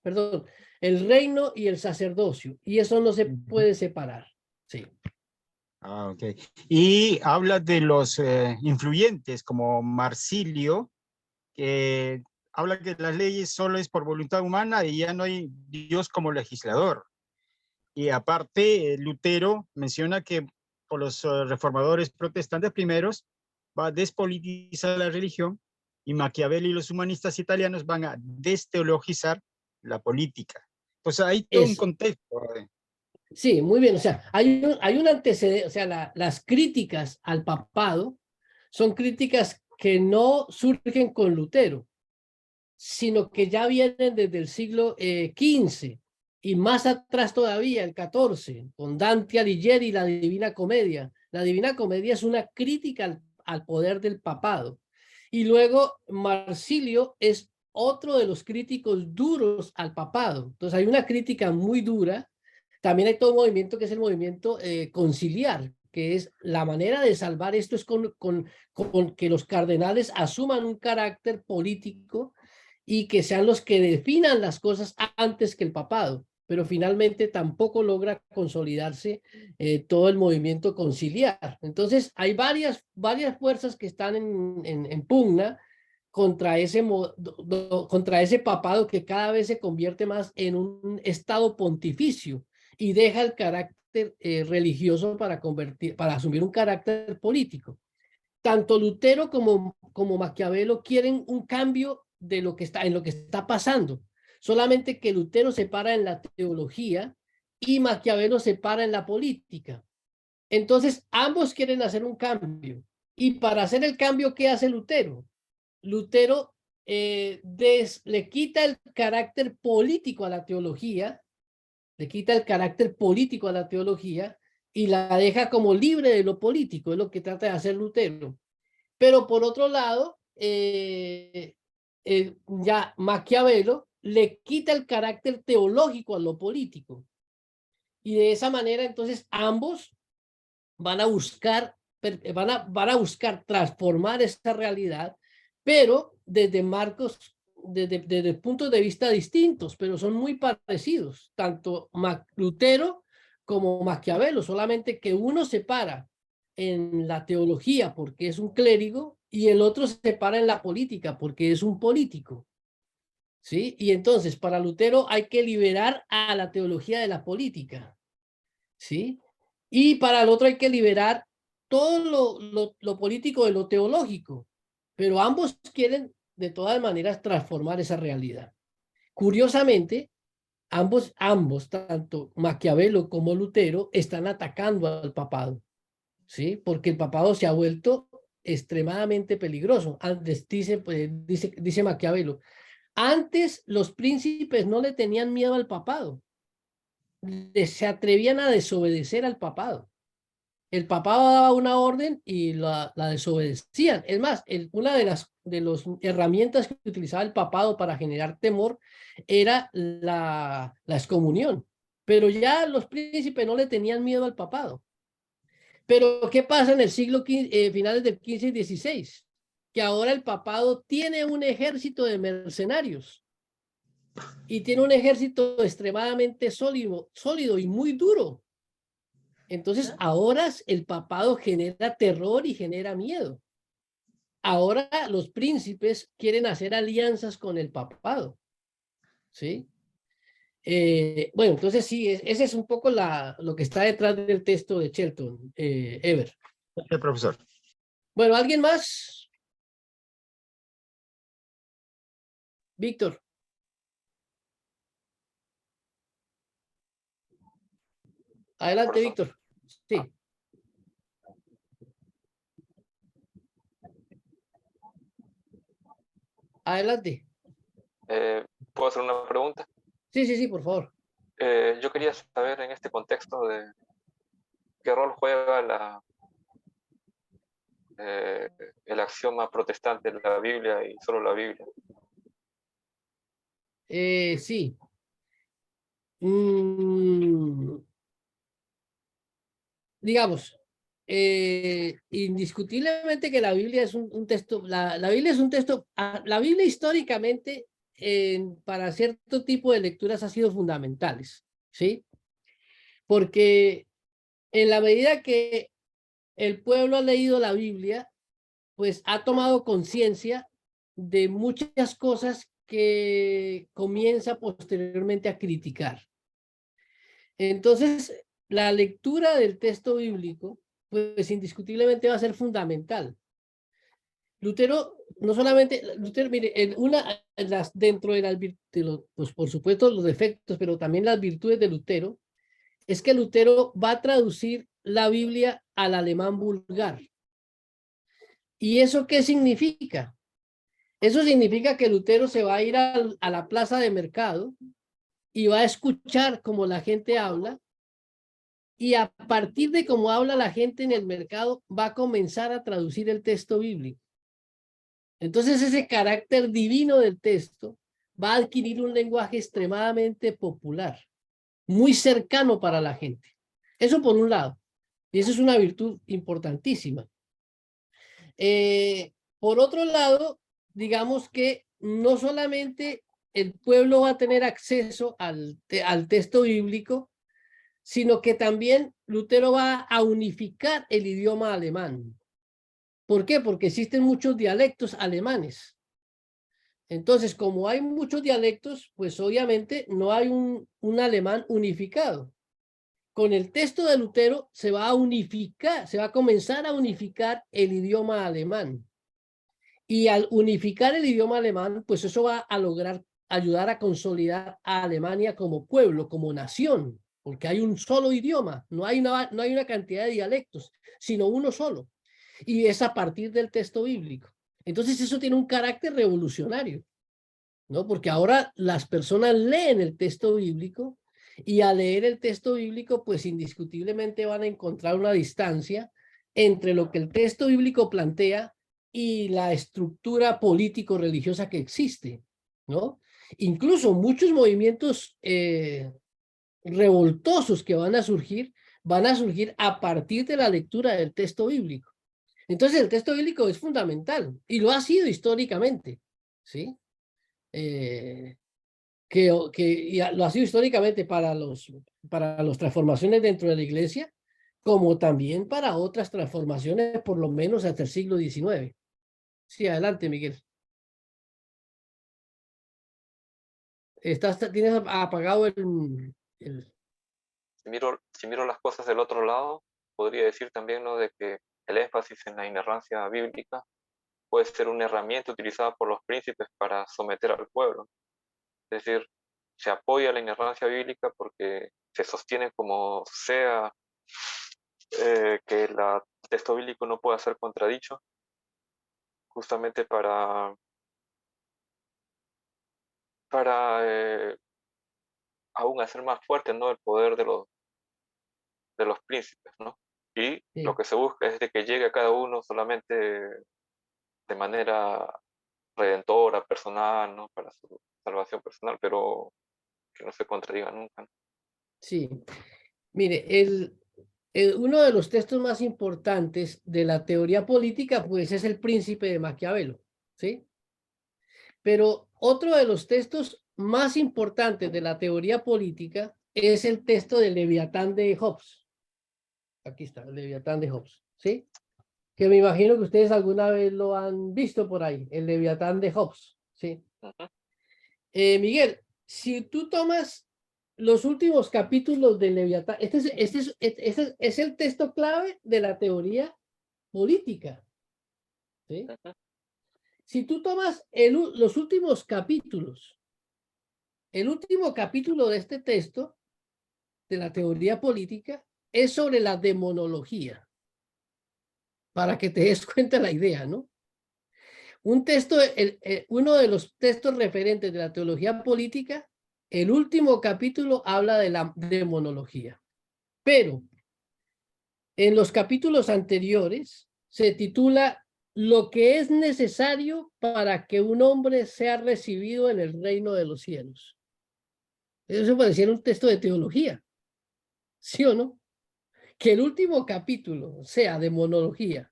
perdón, el reino y el sacerdocio, y eso no se puede separar. Sí. Ok. Y habla de los influyentes como Marsilio, que habla que las leyes solo es por voluntad humana y ya no hay Dios como legislador. Y aparte, Lutero menciona que por los reformadores protestantes primeros va a despolitizar la religión y Maquiavelo y los humanistas italianos van a desteologizar la política. Pues hay todo un Eso. contexto. Sí, muy bien. O sea, hay un antecedente, o sea, las críticas al papado son críticas que no surgen con Lutero, sino que ya vienen desde el siglo XV y más atrás todavía, el XIV, con Dante Alighieri y la Divina Comedia. La Divina Comedia es una crítica al poder del papado. Y luego Marsilio es otro de los críticos duros al papado. Entonces hay una crítica muy dura. También hay todo un movimiento que es el movimiento conciliar, que es la manera de salvar esto es con que los cardenales asuman un carácter político y que sean los que definan las cosas antes que el papado, pero finalmente tampoco logra consolidarse todo el movimiento conciliar. Entonces hay varias fuerzas que están en pugna contra contra ese papado que cada vez se convierte más en un estado pontificio y deja el carácter religioso para asumir un carácter político. Tanto Lutero como Maquiavelo quieren un cambio de en lo que está pasando. Solamente que Lutero se para en la teología y Maquiavelo se para en la política. Entonces, ambos quieren hacer un cambio. Y para hacer el cambio, ¿qué hace Lutero? Lutero le quita el carácter político a la teología, le quita el carácter político a la teología y la deja como libre de lo político, es lo que trata de hacer Lutero. Pero por otro lado, ya Maquiavelo le quita el carácter teológico a lo político. Y de esa manera, entonces, ambos van a buscar, van a buscar transformar esta realidad, pero desde puntos de vista distintos, pero son muy parecidos, tanto Lutero como Maquiavelo, solamente que uno se para en la teología porque es un clérigo y el otro se para en la política porque es un político. ¿Sí? Y entonces, para Lutero hay que liberar a la teología de la política. ¿Sí? Y para el otro hay que liberar todo lo político de lo teológico, pero ambos quieren de todas maneras transformar esa realidad. Curiosamente, ambos, tanto Maquiavelo como Lutero, están atacando al papado, ¿sí? Porque el papado se ha vuelto extremadamente peligroso. Antes dice Maquiavelo, antes los príncipes no le tenían miedo al papado, se atrevían a desobedecer al papado. El papado daba una orden y la desobedecían. Es más, una de las herramientas que utilizaba el papado para generar temor era la excomunión. Pero ya los príncipes no le tenían miedo al papado. Pero ¿qué pasa en el siglo finales del 15 y 16? Que ahora el papado tiene un ejército de mercenarios y tiene un ejército extremadamente sólido y muy duro. Entonces, ahora el papado genera terror y genera miedo. Ahora los príncipes quieren hacer alianzas con el papado. ¿Sí? Bueno, entonces sí, ese es un poco lo que está detrás del texto de Shelton, Ever. El profesor. Bueno, ¿alguien más? Víctor. Adelante, Profesor. Víctor. Sí. Adelante. ¿Puedo hacer una pregunta? Sí, por favor. Yo quería saber en este contexto de qué rol juega el axioma protestante de la Biblia y solo la Biblia. Sí. Digamos, indiscutiblemente que la Biblia es un texto, la Biblia es un texto, la Biblia históricamente para cierto tipo de lecturas ha sido fundamentales, ¿sí? Porque en la medida que el pueblo ha leído la Biblia, pues ha tomado conciencia de muchas cosas que comienza posteriormente a criticar. Entonces, la lectura del texto bíblico, pues indiscutiblemente va a ser fundamental. Lutero, no solamente, Lutero, mire, dentro de las virtudes, pues por supuesto los defectos, pero también las virtudes de Lutero, es que Lutero va a traducir la Biblia al alemán vulgar. ¿Y eso qué significa? Eso significa que Lutero se va a ir a la plaza de mercado y va a escuchar cómo la gente habla, y a partir de cómo habla la gente en el mercado va a comenzar a traducir el texto bíblico. Entonces ese carácter divino del texto va a adquirir un lenguaje extremadamente popular, muy cercano para la gente. Eso por un lado, y eso es una virtud importantísima. Por otro lado, digamos que no solamente el pueblo va a tener acceso al texto bíblico, sino que también Lutero va a unificar el idioma alemán. ¿Por qué? Porque existen muchos dialectos alemanes. Entonces, como hay muchos dialectos, pues obviamente no hay un alemán unificado. Con el texto de Lutero se va a unificar, se va a comenzar a unificar el idioma alemán. Y al unificar el idioma alemán, pues eso va a lograr ayudar a consolidar a Alemania como pueblo, como nación, porque hay un solo idioma, no hay una cantidad de dialectos, sino uno solo. Y es a partir del texto bíblico. Entonces eso tiene un carácter revolucionario, ¿no? Porque ahora las personas leen el texto bíblico y al leer el texto bíblico, pues indiscutiblemente van a encontrar una distancia entre lo que el texto bíblico plantea y la estructura político-religiosa que existe, ¿no? Incluso muchos movimientos revoltosos que van a surgir a partir de la lectura del texto bíblico. Entonces el texto bíblico es fundamental y lo ha sido históricamente, ¿sí? Lo ha sido históricamente para las transformaciones dentro de la iglesia, como también para otras transformaciones, por lo menos hasta el siglo XIX. Sí, adelante, Miguel. Tienes apagado el... Si miro las cosas del otro lado, podría decir también, ¿no?, de que el énfasis en la inerrancia bíblica puede ser una herramienta utilizada por los príncipes para someter al pueblo. Es decir, se apoya la inerrancia bíblica porque se sostiene como sea que el texto bíblico no pueda ser contradicho, justamente para aún hacer más fuerte, ¿no?, el poder de los príncipes, ¿no? Y Sí. lo que se busca es de que llegue a cada uno solamente de manera redentora, personal, ¿no?, para su salvación personal, pero que no se contradiga nunca, ¿no? Sí. Mire, uno de los textos más importantes de la teoría política, pues es El Príncipe de Maquiavelo, ¿sí? Pero otro de los textos más importantes de la teoría política es el texto del Leviatán de Hobbes. Aquí está, el Leviatán de Hobbes, ¿sí? Que me imagino que ustedes alguna vez lo han visto por ahí, el Leviatán de Hobbes, ¿sí? Ujú. Miguel, si tú tomas los últimos capítulos del Leviatán, este es el texto clave de la teoría política, ¿sí? Ujú. Si tú tomas los últimos capítulos, el último capítulo de este texto de la teoría política es sobre la demonología, para que te des cuenta la idea, ¿no? Un texto, uno de los textos referentes de la teología política, el último capítulo habla de la demonología. Pero en los capítulos anteriores se titula Lo que es necesario para que un hombre sea recibido en el reino de los cielos. Eso pareciera un texto de teología, ¿sí o no? Que el último capítulo sea demonología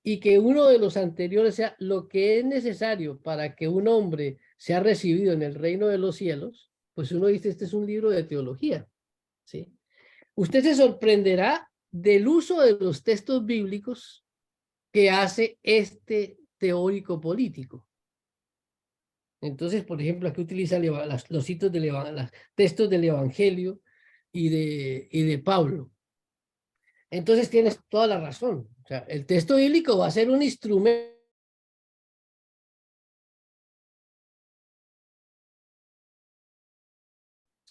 y que uno de los anteriores sea lo que es necesario para que un hombre sea recibido en el reino de los cielos, pues uno dice, este es un libro de teología, ¿sí? Usted se sorprenderá del uso de los textos bíblicos que hace este teórico político. Entonces, por ejemplo, aquí utiliza los textos del Evangelio y de Pablo. Entonces tienes toda la razón. O sea, el texto bíblico va a ser un instrumento.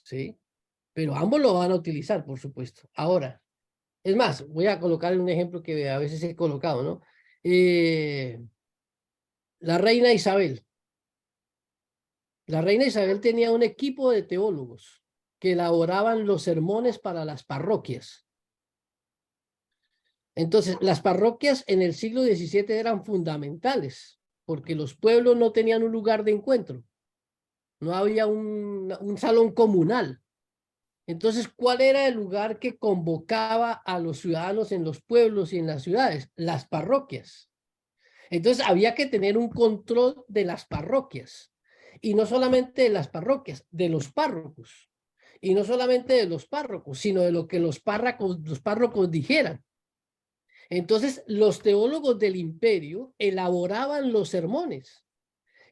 Sí, pero ambos lo van a utilizar, por supuesto. Ahora, es más, voy a colocar un ejemplo que a veces he colocado, ¿no? La reina Isabel. La reina Isabel tenía un equipo de teólogos que elaboraban los sermones para las parroquias. Entonces, las parroquias en el siglo XVII eran fundamentales, porque los pueblos no tenían un lugar de encuentro. No había un salón comunal. Entonces, ¿cuál era el lugar que convocaba a los ciudadanos en los pueblos y en las ciudades? Las parroquias. Entonces, había que tener un control de las parroquias. Y no solamente de las parroquias, de los párrocos. Y no solamente de los párrocos, sino de lo que los párrocos dijeran. Entonces, los teólogos del imperio elaboraban los sermones,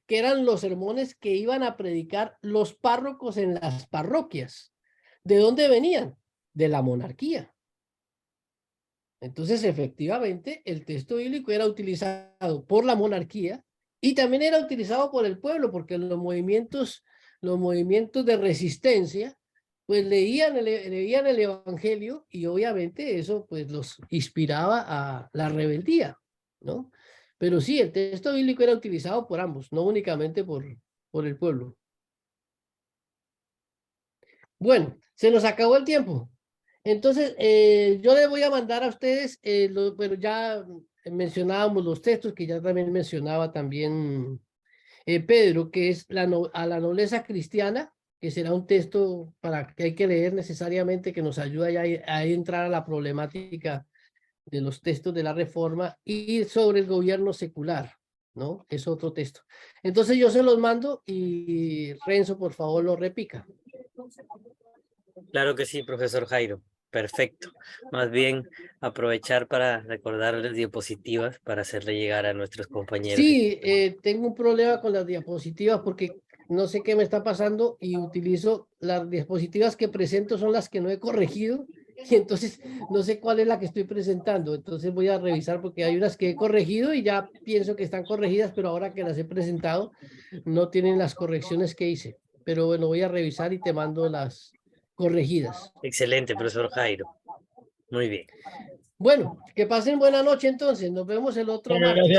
que eran los sermones que iban a predicar los párrocos en las parroquias. ¿De dónde venían? De la monarquía. Entonces, efectivamente, el texto bíblico era utilizado por la monarquía y también era utilizado por el pueblo, porque los movimientos de resistencia, pues leían el Evangelio y obviamente eso pues los inspiraba a la rebeldía, ¿no? Pero sí, el texto bíblico era utilizado por ambos, no únicamente por el pueblo. Bueno, se nos acabó el tiempo. Entonces, yo les voy a mandar a ustedes, bueno, ya mencionábamos los textos que ya también mencionaba también Pedro, que es a la nobleza cristiana, que será un texto para que hay que leer necesariamente, que nos ayuda ya a entrar a la problemática de los textos de la Reforma y sobre el gobierno secular, ¿no? Es otro texto. Entonces yo se los mando y Renzo, por favor, lo repica. Claro que sí, profesor Jairo. Perfecto. Más bien aprovechar para recordar las diapositivas para hacerle llegar a nuestros compañeros. Sí, tengo un problema con las diapositivas porque no sé qué me está pasando y utilizo las diapositivas que presento son las que no he corregido y entonces no sé cuál es la que estoy presentando. Entonces voy a revisar porque hay unas que he corregido y ya pienso que están corregidas, pero ahora que las he presentado no tienen las correcciones que hice. Pero bueno, voy a revisar y te mando las corregidas. Excelente, profesor Jairo. Muy bien. Bueno, que pasen buena noche entonces. Nos vemos el otro martes.